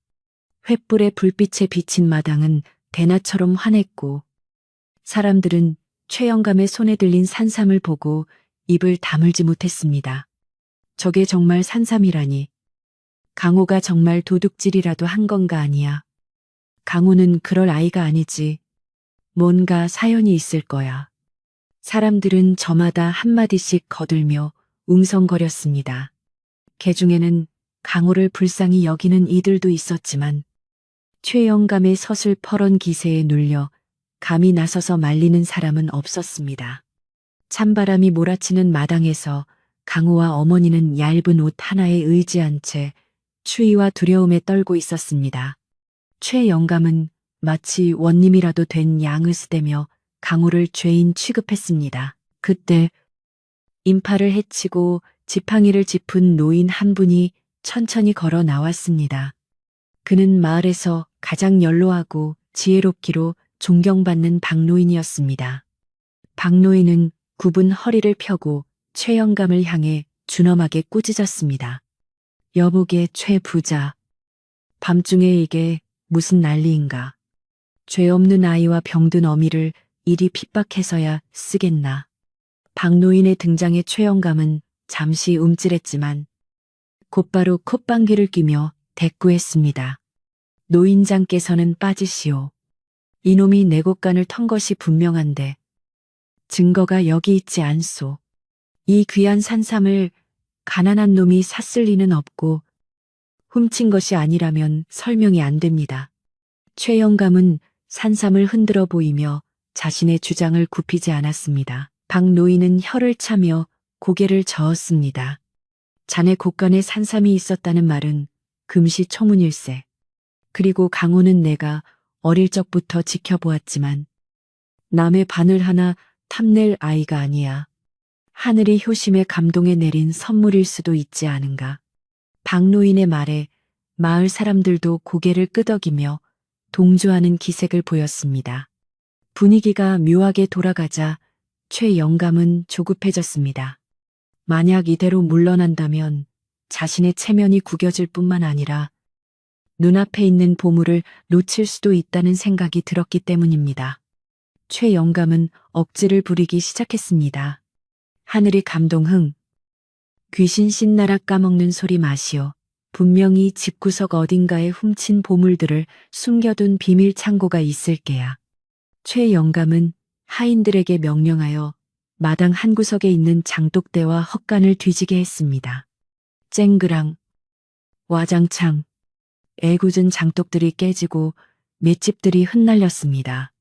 횃불의 불빛에 비친 마당은 대낮처럼 환했고 사람들은 최영감의 손에 들린 산삼을 보고 입을 다물지 못했습니다. 저게 정말 산삼이라니. 강호가 정말 도둑질이라도 한 건가 아니야. 강호는 그럴 아이가 아니지. 뭔가 사연이 있을 거야. 사람들은 저마다 한마디씩 거들며 웅성거렸습니다. 개 중에는 강호를 불쌍히 여기는 이들도 있었지만 최영감의 서슬퍼런 기세에 눌려 감히 나서서 말리는 사람은 없었습니다. 찬바람이 몰아치는 마당에서 강호와 어머니는 얇은 옷 하나에 의지한 채 추위와 두려움에 떨고 있었습니다. 최영감은 마치 원님이라도 된 양으스대며 강호를 죄인 취급했습니다. 그때 인파를 해치고 지팡이를 짚은 노인 한 분이 천천히 걸어 나왔습니다. 그는 마을에서 가장 연로하고 지혜롭기로 존경받는 박노인이었습니다. 박노인은 굽은 허리를 펴고 최영감을 향해 준엄하게 꾸짖었습니다. 여보게 최부자, 밤중에 이게 무슨 난리인가. 죄 없는 아이와 병든 어미를 이리 핍박해서야 쓰겠나. 박노인의 등장에 최영감은 잠시 움찔했지만 곧바로 콧방귀를 뀌며 대꾸했습니다. 노인장께서는 빠지시오. 이놈이 내 곳간을 턴 것이 분명한데 증거가 여기 있지 않소. 이 귀한 산삼을 가난한 놈이 샀을 리는 없고 훔친 것이 아니라면 설명이 안 됩니다. 최 영감은 산삼을 흔들어 보이며 자신의 주장을 굽히지 않았습니다. 박 노인은 혀를 차며 고개를 저었습니다. 자네 곳간에 산삼이 있었다는 말은 금시초문일세. 그리고 강호는 내가 어릴 적부터 지켜보았지만 남의 바늘 하나 탐낼 아이가 아니야. 하늘이 효심에 감동해 내린 선물일 수도 있지 않은가. 박노인의 말에 마을 사람들도 고개를 끄덕이며 동조하는 기색을 보였습니다. 분위기가 묘하게 돌아가자 최 영감은 조급해졌습니다. 만약 이대로 물러난다면 자신의 체면이 구겨질 뿐만 아니라 눈앞에 있는 보물을 놓칠 수도 있다는 생각이 들었기 때문입니다. 최 영감은 억지를 부리기 시작했습니다. 하늘이 감동흥. 귀신 신나라 까먹는 소리 마시오. 분명히 집구석 어딘가에 훔친 보물들을 숨겨둔 비밀 창고가 있을 게야. 최 영감은 하인들에게 명령하여 마당 한 구석에 있는 장독대와 헛간을 뒤지게 했습니다. 쨍그랑, 와장창, 애꿎은 장독들이 깨지고 맷집들이 흩날렸습니다.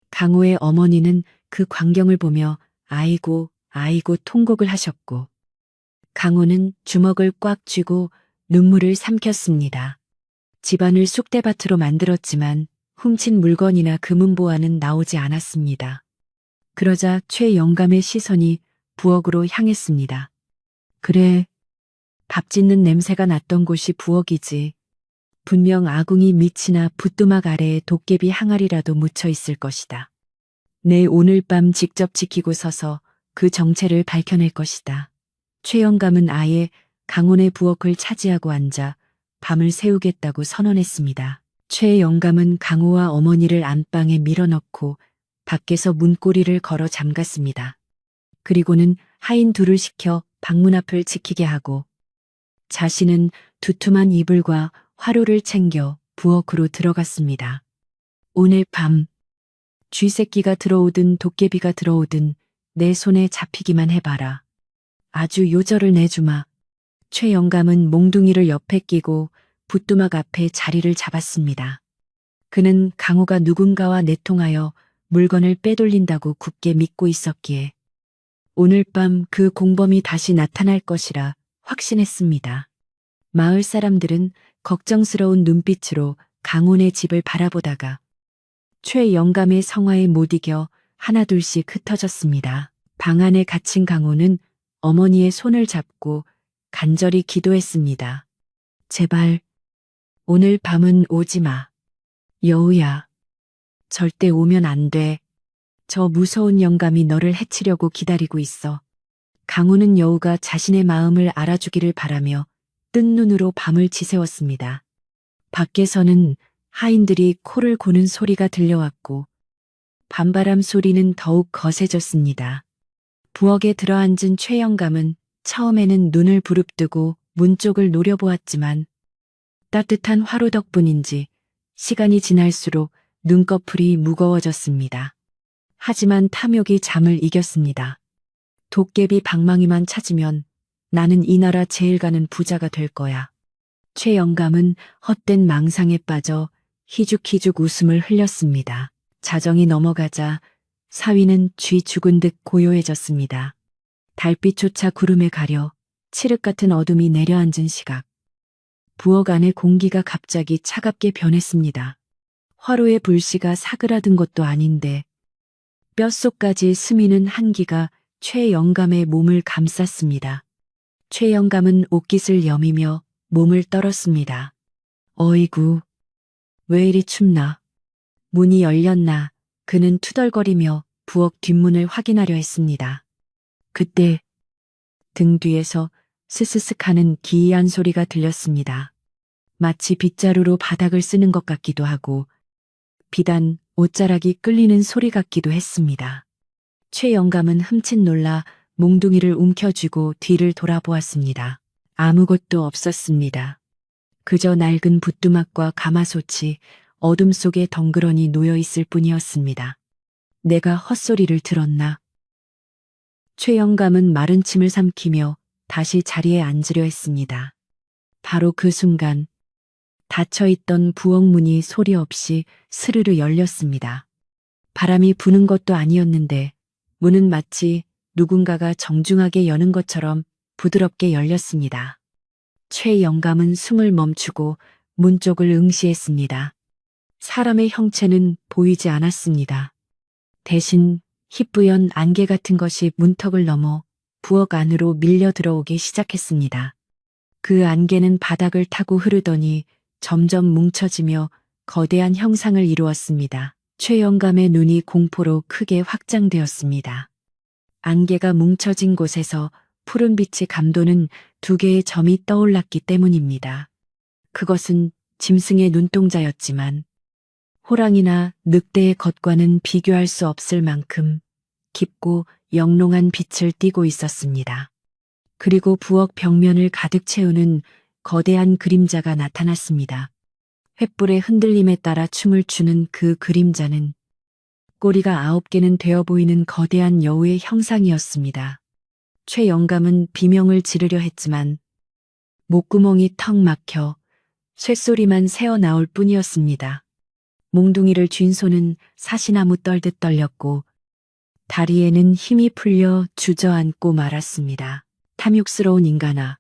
강호의 어머니는 그 광경을 보며 아이고 아이고 통곡을 하셨고 강호는 주먹을 꽉 쥐고 눈물을 삼켰습니다. 집안을 쑥대밭으로 만들었지만 훔친 물건이나 금은보화는 나오지 않았습니다. 그러자 최 영감의 시선이 부엌으로 향했습니다. 그래, 밥 짓는 냄새가 났던 곳이 부엌이지. 분명 아궁이 밑이나 부뚜막 아래에 도깨비 항아리라도 묻혀 있을 것이다. 내 오늘 밤 직접 지키고 서서 그 정체를 밝혀낼 것이다. 최 영감은 아예 강원의 부엌을 차지하고 앉아 밤을 새우겠다고 선언했습니다. 최 영감은 강호와 어머니를 안방에 밀어넣고 밖에서 문고리를 걸어 잠갔습니다. 그리고는 하인 둘을 시켜 방문 앞을 지키게 하고 자신은 두툼한 이불과 화로를 챙겨 부엌으로 들어갔습니다. 오늘 밤 쥐새끼가 들어오든 도깨비가 들어오든 내 손에 잡히기만 해봐라. 아주 요절을 내주마. 최 영감은 몽둥이를 옆에 끼고 부뚜막 앞에 자리를 잡았습니다. 그는 강호가 누군가와 내통하여 물건을 빼돌린다고 굳게 믿고 있었기에 오늘 밤 그 공범이 다시 나타날 것이라 확신했습니다. 마을 사람들은 걱정스러운 눈빛으로 강훈의 집을 바라보다가 최 영감의 성화에 못 이겨 하나둘씩 흩어졌습니다. 방 안에 갇힌 강훈은 어머니의 손을 잡고 간절히 기도했습니다. 제발 오늘 밤은 오지 마. 여우야, 절대 오면 안 돼. 저 무서운 영감이 너를 해치려고 기다리고 있어. 강훈은 여우가 자신의 마음을 알아주기를 바라며 뜬 눈으로 밤을 지새웠습니다. 밖에서는 하인들이 코를 고는 소리가 들려왔고 밤바람 소리는 더욱 거세졌습니다. 부엌에 들어앉은 최 영감은 처음에는 눈을 부릅뜨고 문 쪽을 노려보았지만 따뜻한 화로 덕분인지 시간이 지날수록 눈꺼풀이 무거워졌습니다. 하지만 탐욕이 잠을 이겼습니다. 도깨비 방망이만 찾으면 나는 이 나라 제일 가는 부자가 될 거야. 최 영감은 헛된 망상에 빠져 희죽희죽 웃음을 흘렸습니다. 자정이 넘어가자 사위는 쥐 죽은 듯 고요해졌습니다. 달빛조차 구름에 가려 칠흑 같은 어둠이 내려앉은 시각. 부엌 안의 공기가 갑자기 차갑게 변했습니다. 화로의 불씨가 사그라든 것도 아닌데 뼛속까지 스미는 한기가 최 영감의 몸을 감쌌습니다. 최 영감은 옷깃을 여미며 몸을 떨었습니다. 어이구, 왜 이리 춥나? 문이 열렸나? 그는 투덜거리며 부엌 뒷문을 확인하려 했습니다. 그때 등 뒤에서 스스슥 하는 기이한 소리가 들렸습니다. 마치 빗자루로 바닥을 쓰는 것 같기도 하고 비단 옷자락이 끌리는 소리 같기도 했습니다. 최 영감은 흠칫 놀라 몽둥이를 움켜쥐고 뒤를 돌아보았습니다. 아무것도 없었습니다. 그저 낡은 부뚜막과 가마솥이 어둠 속에 덩그러니 놓여 있을 뿐이었습니다. 내가 헛소리를 들었나? 최 영감은 마른 침을 삼키며 다시 자리에 앉으려 했습니다. 바로 그 순간 닫혀있던 부엌 문이 소리 없이 스르르 열렸습니다. 바람이 부는 것도 아니었는데 문은 마치 누군가가 정중하게 여는 것처럼 부드럽게 열렸습니다. 최 영감은 숨을 멈추고 문 쪽을 응시했습니다. 사람의 형체는 보이지 않았습니다. 대신 희뿌연 안개 같은 것이 문턱을 넘어 부엌 안으로 밀려 들어오기 시작했습니다. 그 안개는 바닥을 타고 흐르더니 점점 뭉쳐지며 거대한 형상을 이루었습니다. 최 영감의 눈이 공포로 크게 확장되었습니다. 안개가 뭉쳐진 곳에서 푸른빛이 감도는 두 개의 점이 떠올랐기 때문입니다. 그것은 짐승의 눈동자였지만 호랑이나 늑대의 것과는 비교할 수 없을 만큼 깊고 영롱한 빛을 띠고 있었습니다. 그리고 부엌 벽면을 가득 채우는 거대한 그림자가 나타났습니다. 횃불의 흔들림에 따라 춤을 추는 그 그림자는 꼬리가 9개는 되어 보이는 거대한 여우의 형상이었습니다. 최 영감은 비명을 지르려 했지만 목구멍이 턱 막혀 쇳소리만 새어나올 뿐이었습니다. 몽둥이를 쥔 손은 사시나무 떨듯 떨렸고 다리에는 힘이 풀려 주저앉고 말았습니다. 탐욕스러운 인간아.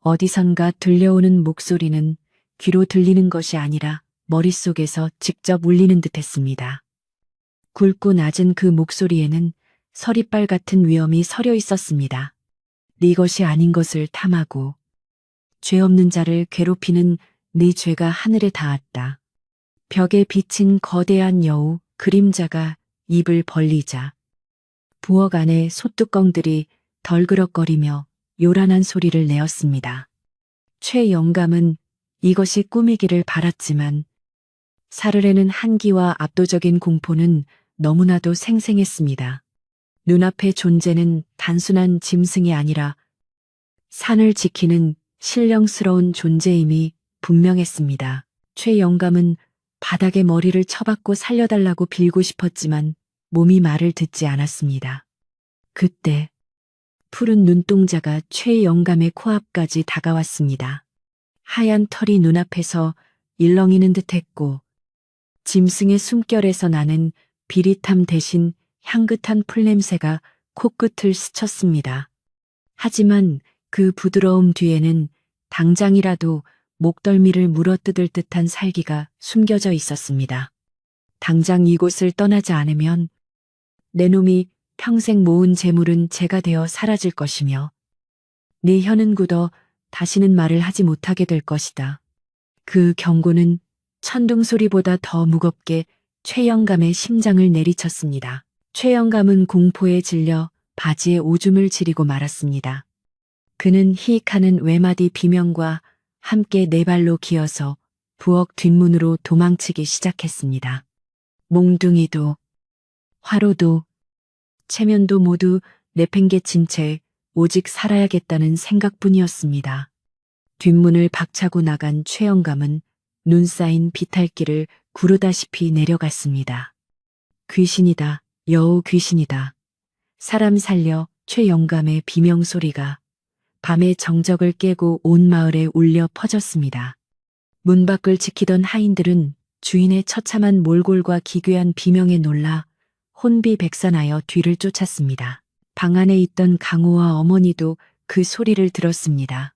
어디선가 들려오는 목소리는 귀로 들리는 것이 아니라 머릿속에서 직접 울리는 듯했습니다. 굵고 낮은 그 목소리에는 서리빨 같은 위엄이 서려 있었습니다. 네 것이 아닌 것을 탐하고 죄 없는 자를 괴롭히는 네 죄가 하늘에 닿았다. 벽에 비친 거대한 여우 그림자가 입을 벌리자 부엌 안에 소뚜껑들이 덜그럭거리며 요란한 소리를 내었습니다. 최 영감은 이것이 꿈이기를 바랐지만 사르르는 한기와 압도적인 공포는 너무나도 생생했습니다. 눈앞의 존재는 단순한 짐승이 아니라 산을 지키는 신령스러운 존재임이 분명했습니다. 최 영감은 바닥에 머리를 쳐박고 살려달라고 빌고 싶었지만 몸이 말을 듣지 않았습니다. 그때 푸른 눈동자가 최 영감의 코앞까지 다가왔습니다. 하얀 털이 눈앞에서 일렁이는 듯했고 짐승의 숨결에서 나는 비릿함 대신 향긋한 풀냄새가 코끝을 스쳤습니다. 하지만 그 부드러움 뒤에는 당장이라도 목덜미를 물어뜯을 듯한 살기가 숨겨져 있었습니다. 당장 이곳을 떠나지 않으면 내 놈이 평생 모은 재물은 재가 되어 사라질 것이며 네 혀는 굳어 다시는 말을 하지 못하게 될 것이다. 그 경고는 천둥 소리보다 더 무겁게 최 영감의 심장을 내리쳤습니다. 최 영감은 공포에 질려 바지에 오줌을 지리고 말았습니다. 그는 히익하는 외마디 비명과 함께 네 발로 기어서 부엌 뒷문으로 도망치기 시작했습니다. 몽둥이도 화로도 체면도 모두 내팽개친 채 오직 살아야겠다는 생각뿐이었습니다. 뒷문을 박차고 나간 최 영감은 눈 쌓인 비탈길을 구르다시피 내려갔습니다. 귀신이다, 여우 귀신이다. 사람 살려 최 영감의 비명소리가 밤의 정적을 깨고 온 마을에 울려 퍼졌습니다. 문 밖을 지키던 하인들은 주인의 처참한 몰골과 기괴한 비명에 놀라 혼비백산하여 뒤를 쫓았습니다. 방 안에 있던 강호와 어머니도 그 소리를 들었습니다.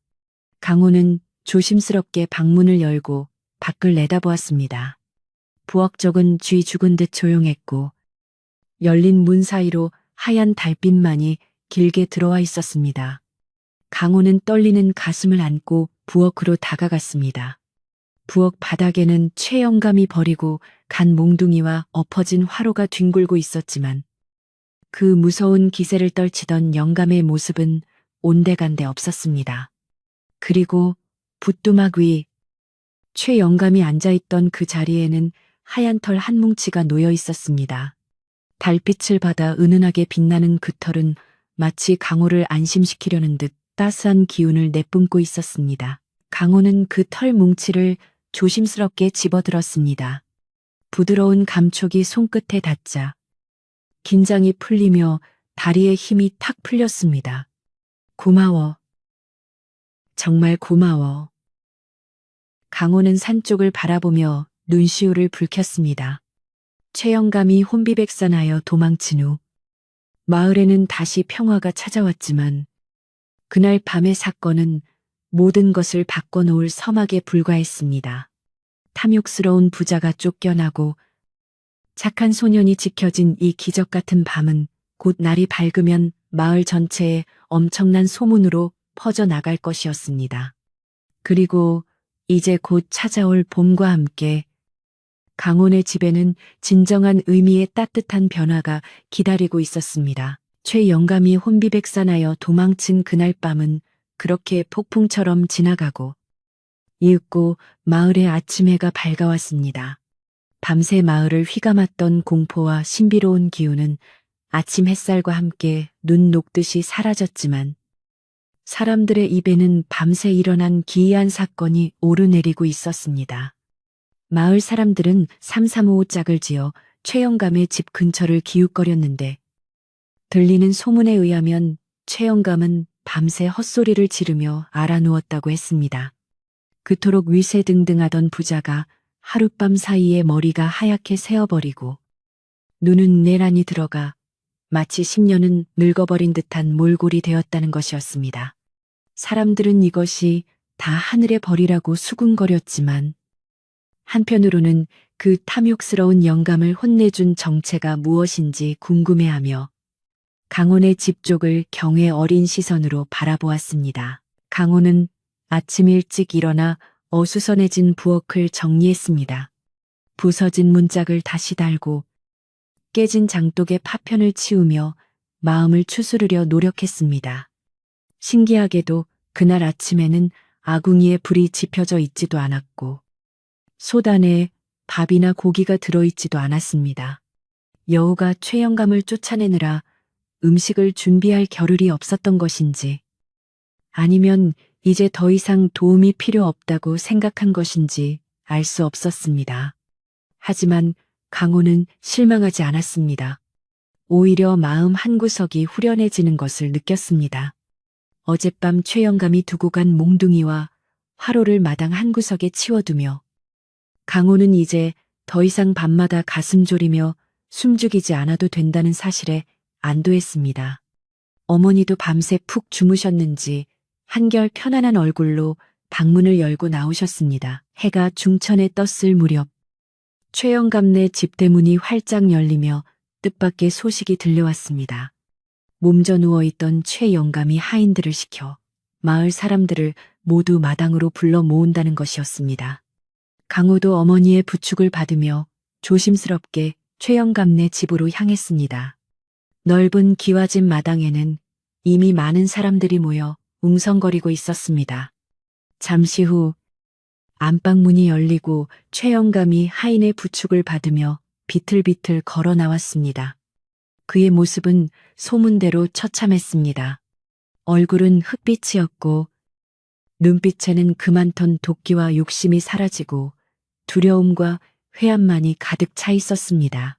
강호는 조심스럽게 방문을 열고 밖을 내다보았습니다. 부엌 쪽은 쥐 죽은 듯 조용했고 열린 문 사이로 하얀 달빛만이 길게 들어와 있었습니다. 강호는 떨리는 가슴을 안고 부엌으로 다가갔습니다. 부엌 바닥에는 최 영감이 버리고 간 몽둥이와 엎어진 화로가 뒹굴고 있었지만 그 무서운 기세를 떨치던 영감의 모습은 온데간데 없었습니다. 그리고 붓두막 위 최 영감이 앉아있던 그 자리에는 하얀 털 한 뭉치가 놓여 있었습니다. 달빛을 받아 은은하게 빛나는 그 털은 마치 강호를 안심시키려는 듯 따스한 기운을 내뿜고 있었습니다. 강호는 그 털 뭉치를 조심스럽게 집어들었습니다. 부드러운 감촉이 손끝에 닿자 긴장이 풀리며 다리에 힘이 탁 풀렸습니다. 고마워. 정말 고마워. 강호는 산 쪽을 바라보며 눈시울을 붉혔습니다. 최영감이 혼비백산하여 도망친 후 마을에는 다시 평화가 찾아왔지만 그날 밤의 사건은 모든 것을 바꿔놓을 서막에 불과했습니다. 탐욕스러운 부자가 쫓겨나고 착한 소년이 지켜진 이 기적 같은 밤은 곧 날이 밝으면 마을 전체에 엄청난 소문으로 퍼져나갈 것이었습니다. 그리고 이제 곧 찾아올 봄과 함께 강원의 집에는 진정한 의미의 따뜻한 변화가 기다리고 있었습니다. 최영감이 혼비백산하여 도망친 그날 밤은 그렇게 폭풍처럼 지나가고 이윽고 마을의 아침 해가 밝아왔습니다. 밤새 마을을 휘감았던 공포와 신비로운 기운은 아침 햇살과 함께 눈 녹듯이 사라졌지만 사람들의 입에는 밤새 일어난 기이한 사건이 오르내리고 있었습니다. 마을 사람들은 삼삼오오 짝을 지어 최영감의 집 근처를 기웃거렸는데 들리는 소문에 의하면 최영감은 밤새 헛소리를 지르며 알아누웠다고 했습니다. 그토록 위세등등하던 부자가 하룻밤 사이에 머리가 하얗게 새어버리고 눈은 내란이 들어가 마치 10년은 늙어버린 듯한 몰골이 되었다는 것이었습니다. 사람들은 이것이 다 하늘의 벌이라고 수군거렸지만 한편으로는 그 탐욕스러운 영감을 혼내준 정체가 무엇인지 궁금해하며 강원의 집 쪽을 경외 어린 시선으로 바라보았습니다. 강원은 아침 일찍 일어나 어수선해진 부엌을 정리했습니다. 부서진 문짝을 다시 달고 깨진 장독의 파편을 치우며 마음을 추스르려 노력했습니다. 신기하게도 그날 아침에는 아궁이에 불이 지펴져 있지도 않았고 솥안에 밥이나 고기가 들어있지도 않았습니다. 여우가 최영감을 쫓아내느라 음식을 준비할 겨를이 없었던 것인지 아니면 이제 더 이상 도움이 필요 없다고 생각한 것인지 알 수 없었습니다. 하지만 강호는 실망하지 않았습니다. 오히려 마음 한구석이 후련해지는 것을 느꼈습니다. 어젯밤 최영감이 두고 간 몽둥이와 화로를 마당 한구석에 치워두며 강호는 이제 더 이상 밤마다 가슴 졸이며 숨죽이지 않아도 된다는 사실에 안도했습니다. 어머니도 밤새 푹 주무셨는지 한결 편안한 얼굴로 방문을 열고 나오셨습니다. 해가 중천에 떴을 무렵 최영감네 집 대문이 활짝 열리며 뜻밖의 소식이 들려왔습니다. 몸져 누워있던 최영감이 하인들을 시켜 마을 사람들을 모두 마당으로 불러 모은다는 것이었습니다. 강호도 어머니의 부축을 받으며 조심스럽게 최영감네 집으로 향했습니다. 넓은 기와집 마당에는 이미 많은 사람들이 모여 웅성거리고 있었습니다. 잠시 후 안방문이 열리고 최영감이 하인의 부축을 받으며 비틀비틀 걸어 나왔습니다. 그의 모습은 소문대로 처참했습니다. 얼굴은 흑빛이었고 눈빛에는 그만턴 도끼와 욕심이 사라지고 두려움과 회한만이 가득 차 있었습니다.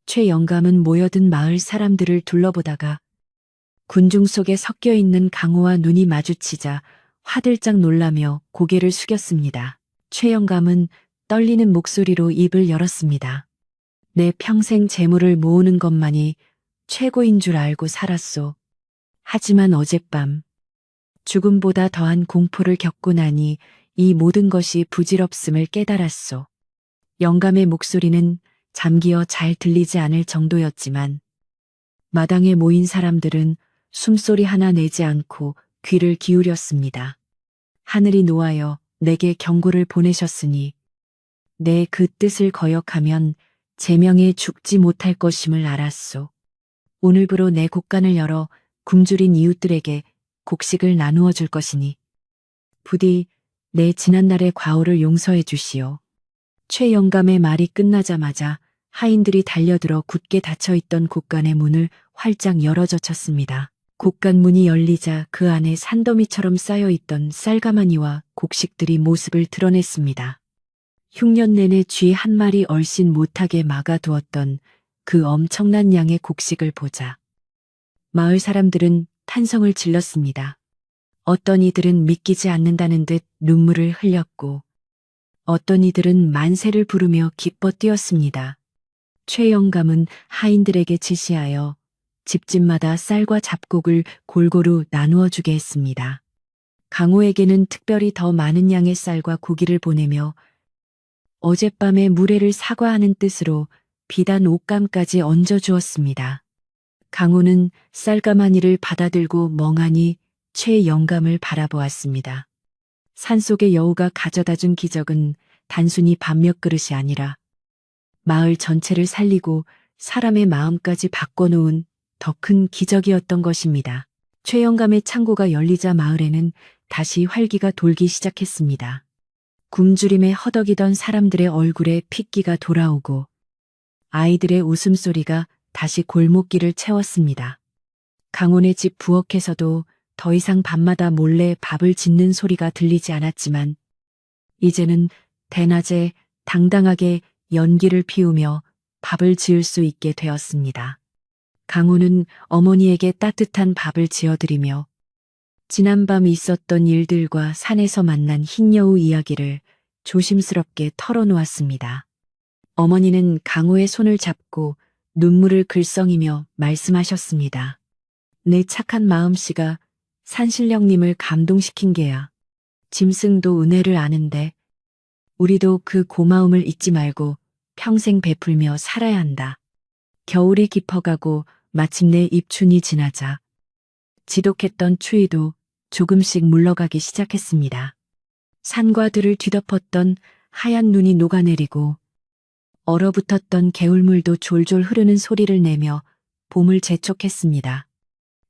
최영감은 모여든 마을 사람들을 둘러보다가 군중 속에 섞여 있는 강호와 눈이 마주치자 화들짝 놀라며 고개를 숙였습니다. 최영감은 떨리는 목소리로 입을 열었습니다. 내 평생 재물을 모으는 것만이 최고인 줄 알고 살았소. 하지만 어젯밤 죽음보다 더한 공포를 겪고 나니 이 모든 것이 부질없음을 깨달았소. 영감의 목소리는 잠기어 잘 들리지 않을 정도였지만 마당에 모인 사람들은 숨소리 하나 내지 않고 귀를 기울였습니다. 하늘이 노하여 내게 경고를 보내셨으니 내 그 뜻을 거역하면 제명에 죽지 못할 것임을 알았소. 오늘부로 내 곳간을 열어 굶주린 이웃들에게 곡식을 나누어 줄 것이니 부디 내 지난날의 과오를 용서해 주시오. 최영감의 말이 끝나자마자 하인들이 달려들어 굳게 닫혀있던 곳간의 문을 활짝 열어젖혔습니다. 곳간 문이 열리자 그 안에 산더미처럼 쌓여있던 쌀가마니와 곡식들이 모습을 드러냈습니다. 흉년 내내 쥐 한 마리 얼씬 못하게 막아두었던 그 엄청난 양의 곡식을 보자 마을 사람들은 탄성을 질렀습니다. 어떤 이들은 믿기지 않는다는 듯 눈물을 흘렸고 어떤 이들은 만세를 부르며 기뻐 뛰었습니다. 최 영감은 하인들에게 지시하여 집집마다 쌀과 잡곡을 골고루 나누어 주게 했습니다. 강호에게는 특별히 더 많은 양의 쌀과 고기를 보내며 어젯밤에 무례를 사과하는 뜻으로 비단 옷감까지 얹어 주었습니다. 강호는 쌀가마니를 받아들고 멍하니 최 영감을 바라보았습니다. 산속의 여우가 가져다 준 기적은 단순히 밥 몇 그릇이 아니라 마을 전체를 살리고 사람의 마음까지 바꿔놓은 더 큰 기적이었던 것입니다. 최 영감의 창고가 열리자 마을에는 다시 활기가 돌기 시작했습니다. 굶주림에 허덕이던 사람들의 얼굴에 핏기가 돌아오고 아이들의 웃음소리가 다시 골목길을 채웠습니다. 강원의 집 부엌에서도 더 이상 밤마다 몰래 밥을 짓는 소리가 들리지 않았지만 이제는 대낮에 당당하게 연기를 피우며 밥을 지을 수 있게 되었습니다. 강호는 어머니에게 따뜻한 밥을 지어드리며 지난밤 있었던 일들과 산에서 만난 흰여우 이야기를 조심스럽게 털어놓았습니다. 어머니는 강호의 손을 잡고 눈물을 글썽이며 말씀하셨습니다. 내 착한 마음씨가 산신령님을 감동시킨 게야. 짐승도 은혜를 아는데 우리도 그 고마움을 잊지 말고 평생 베풀며 살아야 한다. 겨울이 깊어가고 마침내 입춘이 지나자 지독했던 추위도 조금씩 물러가기 시작했습니다. 산과 들을 뒤덮었던 하얀 눈이 녹아내리고 얼어붙었던 개울물도 졸졸 흐르는 소리를 내며 봄을 재촉했습니다.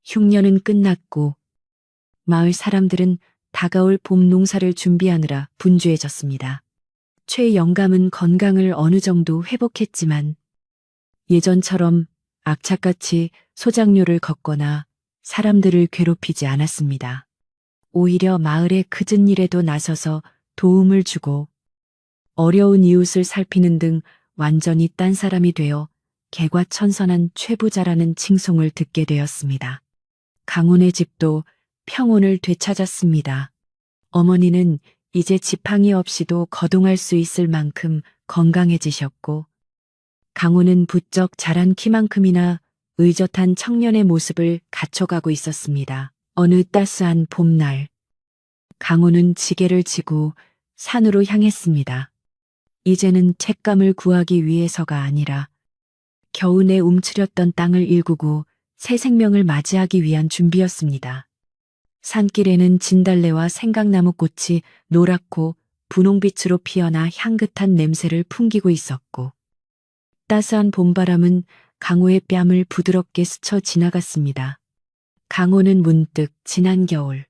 흉년은 끝났고 마을 사람들은 다가올 봄 농사를 준비하느라 분주해졌습니다. 최 영감은 건강을 어느 정도 회복했지만 예전처럼 악착같이 소장료를 걷거나 사람들을 괴롭히지 않았습니다. 오히려 마을의 그진 일에도 나서서 도움을 주고 어려운 이웃을 살피는 등 완전히 딴 사람이 되어 개과천선한 최부자라는 칭송을 듣게 되었습니다. 강훈의 집도 평온을 되찾았습니다. 어머니는 이제 지팡이 없이도 거동할 수 있을 만큼 건강해지셨고 강훈은 부쩍 자란 키만큼이나 의젓한 청년의 모습을 갖춰가고 있었습니다. 어느 따스한 봄날, 강훈은 지게를 지고 산으로 향했습니다. 이제는 죗감을 구하기 위해서가 아니라 겨우내 움츠렸던 땅을 일구고 새 생명을 맞이하기 위한 준비였습니다. 산길에는 진달래와 생강나무 꽃이 노랗고 분홍빛으로 피어나 향긋한 냄새를 풍기고 있었고 따스한 봄바람은 강호의 뺨을 부드럽게 스쳐 지나갔습니다. 강호는 문득 지난 겨울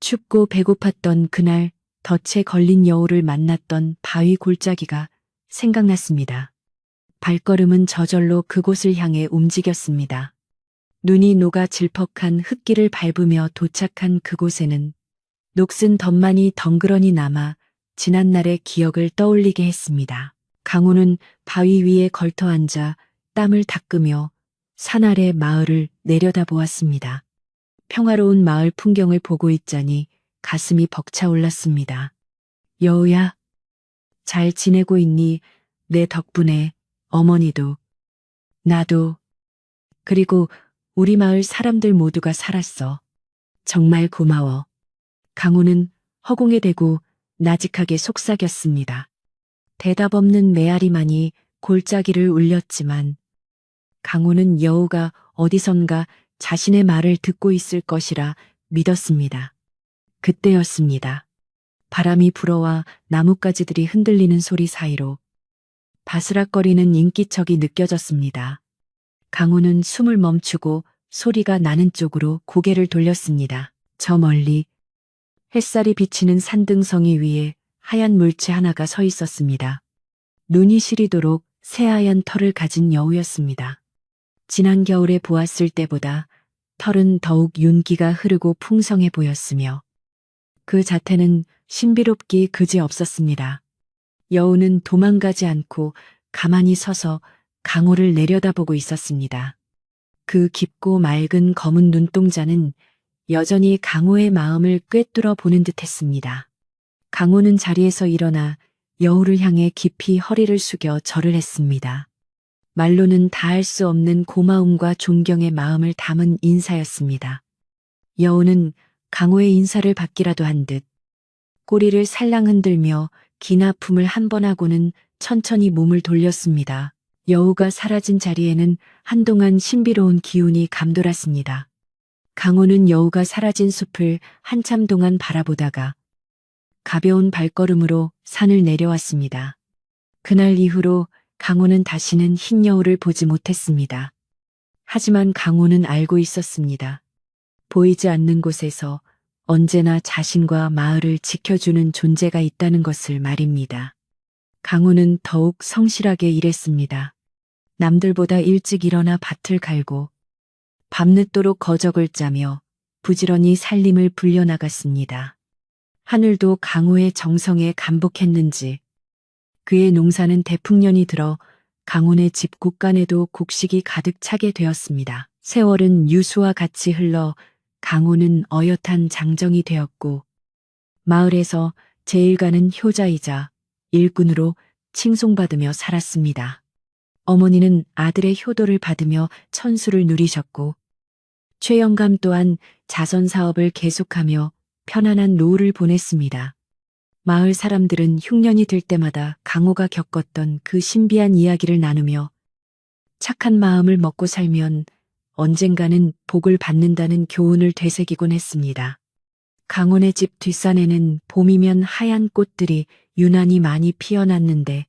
춥고 배고팠던 그날 덫에 걸린 여우를 만났던 바위 골짜기가 생각났습니다. 발걸음은 저절로 그곳을 향해 움직였습니다. 눈이 녹아 질퍽한 흙길을 밟으며 도착한 그곳에는 녹슨 덫만이 덩그러니 남아 지난날의 기억을 떠올리게 했습니다. 강호는 바위 위에 걸터앉아 땀을 닦으며 산 아래 마을을 내려다보았습니다. 평화로운 마을 풍경을 보고 있자니 가슴이 벅차올랐습니다. 여우야, 잘 지내고 있니? 내 덕분에 어머니도, 나도, 그리고 우리 마을 사람들 모두가 살았어. 정말 고마워. 강호는 허공에 대고 나직하게 속삭였습니다. 대답 없는 메아리만이 골짜기를 울렸지만 강호는 여우가 어디선가 자신의 말을 듣고 있을 것이라 믿었습니다. 그때였습니다. 바람이 불어와 나뭇가지들이 흔들리는 소리 사이로 바스락거리는 인기척이 느껴졌습니다. 강호는 숨을 멈추고 소리가 나는 쪽으로 고개를 돌렸습니다. 저 멀리 햇살이 비치는 산등성이 위에 하얀 물체 하나가 서 있었습니다. 눈이 시리도록 새하얀 털을 가진 여우였습니다. 지난 겨울에 보았을 때보다 털은 더욱 윤기가 흐르고 풍성해 보였으며 그 자태는 신비롭기 그지없었습니다. 여우는 도망가지 않고 가만히 서서 강호를 내려다보고 있었습니다. 그 깊고 맑은 검은 눈동자는 여전히 강호의 마음을 꿰뚫어 보는 듯 했습니다. 강호는 자리에서 일어나 여우를 향해 깊이 허리를 숙여 절을 했습니다. 말로는 다할 수 없는 고마움과 존경의 마음을 담은 인사였습니다. 여우는 강호의 인사를 받기라도 한 듯 꼬리를 살랑 흔들며 긴 아픔을 한 번 하고는 천천히 몸을 돌렸습니다. 여우가 사라진 자리에는 한동안 신비로운 기운이 감돌았습니다. 강호는 여우가 사라진 숲을 한참 동안 바라보다가 가벼운 발걸음으로 산을 내려왔습니다. 그날 이후로 강호는 다시는 흰 여우를 보지 못했습니다. 하지만 강호는 알고 있었습니다. 보이지 않는 곳에서 언제나 자신과 마을을 지켜주는 존재가 있다는 것을 말입니다. 강호는 더욱 성실하게 일했습니다. 남들보다 일찍 일어나 밭을 갈고 밤늦도록 거적을 짜며 부지런히 살림을 불려나갔습니다. 하늘도 강호의 정성에 감복했는지 그의 농사는 대풍년이 들어 강원의 집 곳간에도 곡식이 가득 차게 되었습니다. 세월은 유수와 같이 흘러 강호는 어엿한 장정이 되었고 마을에서 제일 가는 효자이자 일꾼으로 칭송받으며 살았습니다. 어머니는 아들의 효도를 받으며 천수를 누리셨고 최영감 또한 자선 사업을 계속하며 편안한 노후를 보냈습니다. 마을 사람들은 흉년이 들 때마다 강호가 겪었던 그 신비한 이야기를 나누며 착한 마음을 먹고 살면 언젠가는 복을 받는다는 교훈을 되새기곤 했습니다. 강원의 집 뒷산에는 봄이면 하얀 꽃들이 유난히 많이 피어났는데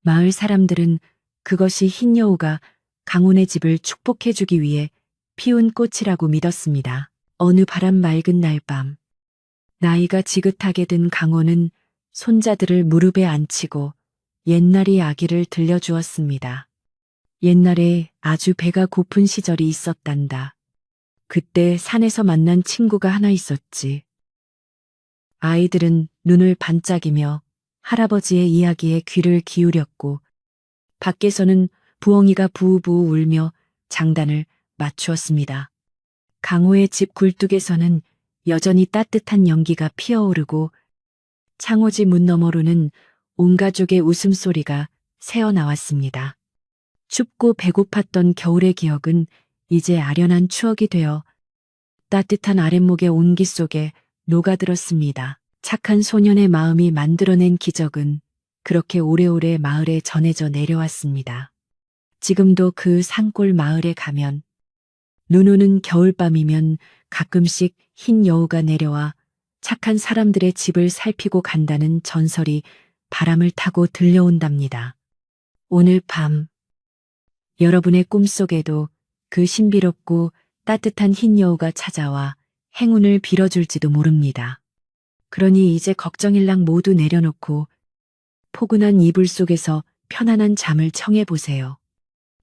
마을 사람들은 그것이 흰 여우가 강원의 집을 축복해주기 위해 피운 꽃이라고 믿었습니다. 어느 바람 맑은 날 밤 나이가 지긋하게 든 강호는 손자들을 무릎에 앉히고 옛날 이야기를 들려주었습니다. 옛날에 아주 배가 고픈 시절이 있었단다. 그때 산에서 만난 친구가 하나 있었지. 아이들은 눈을 반짝이며 할아버지의 이야기에 귀를 기울였고 밖에서는 부엉이가 부우부우 울며 장단을 맞추었습니다. 강호의 집 굴뚝에서는 여전히 따뜻한 연기가 피어오르고 창호지 문 너머로는 온 가족의 웃음소리가 새어나왔습니다. 춥고 배고팠던 겨울의 기억은 이제 아련한 추억이 되어 따뜻한 아랫목의 온기 속에 녹아들었습니다. 착한 소년의 마음이 만들어낸 기적은 그렇게 오래오래 마을에 전해져 내려왔습니다. 지금도 그 산골 마을에 가면 눈 오는 겨울밤이면 가끔씩 흰 여우가 내려와 착한 사람들의 집을 살피고 간다는 전설이 바람을 타고 들려온답니다. 오늘 밤 여러분의 꿈속에도 그 신비롭고 따뜻한 흰 여우가 찾아와 행운을 빌어줄지도 모릅니다. 그러니 이제 걱정일랑 모두 내려놓고 포근한 이불 속에서 편안한 잠을 청해보세요.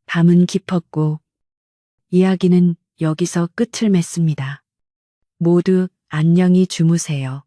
밤은 깊었고 이야기는 여기서 끝을 맺습니다. 모두 안녕히 주무세요.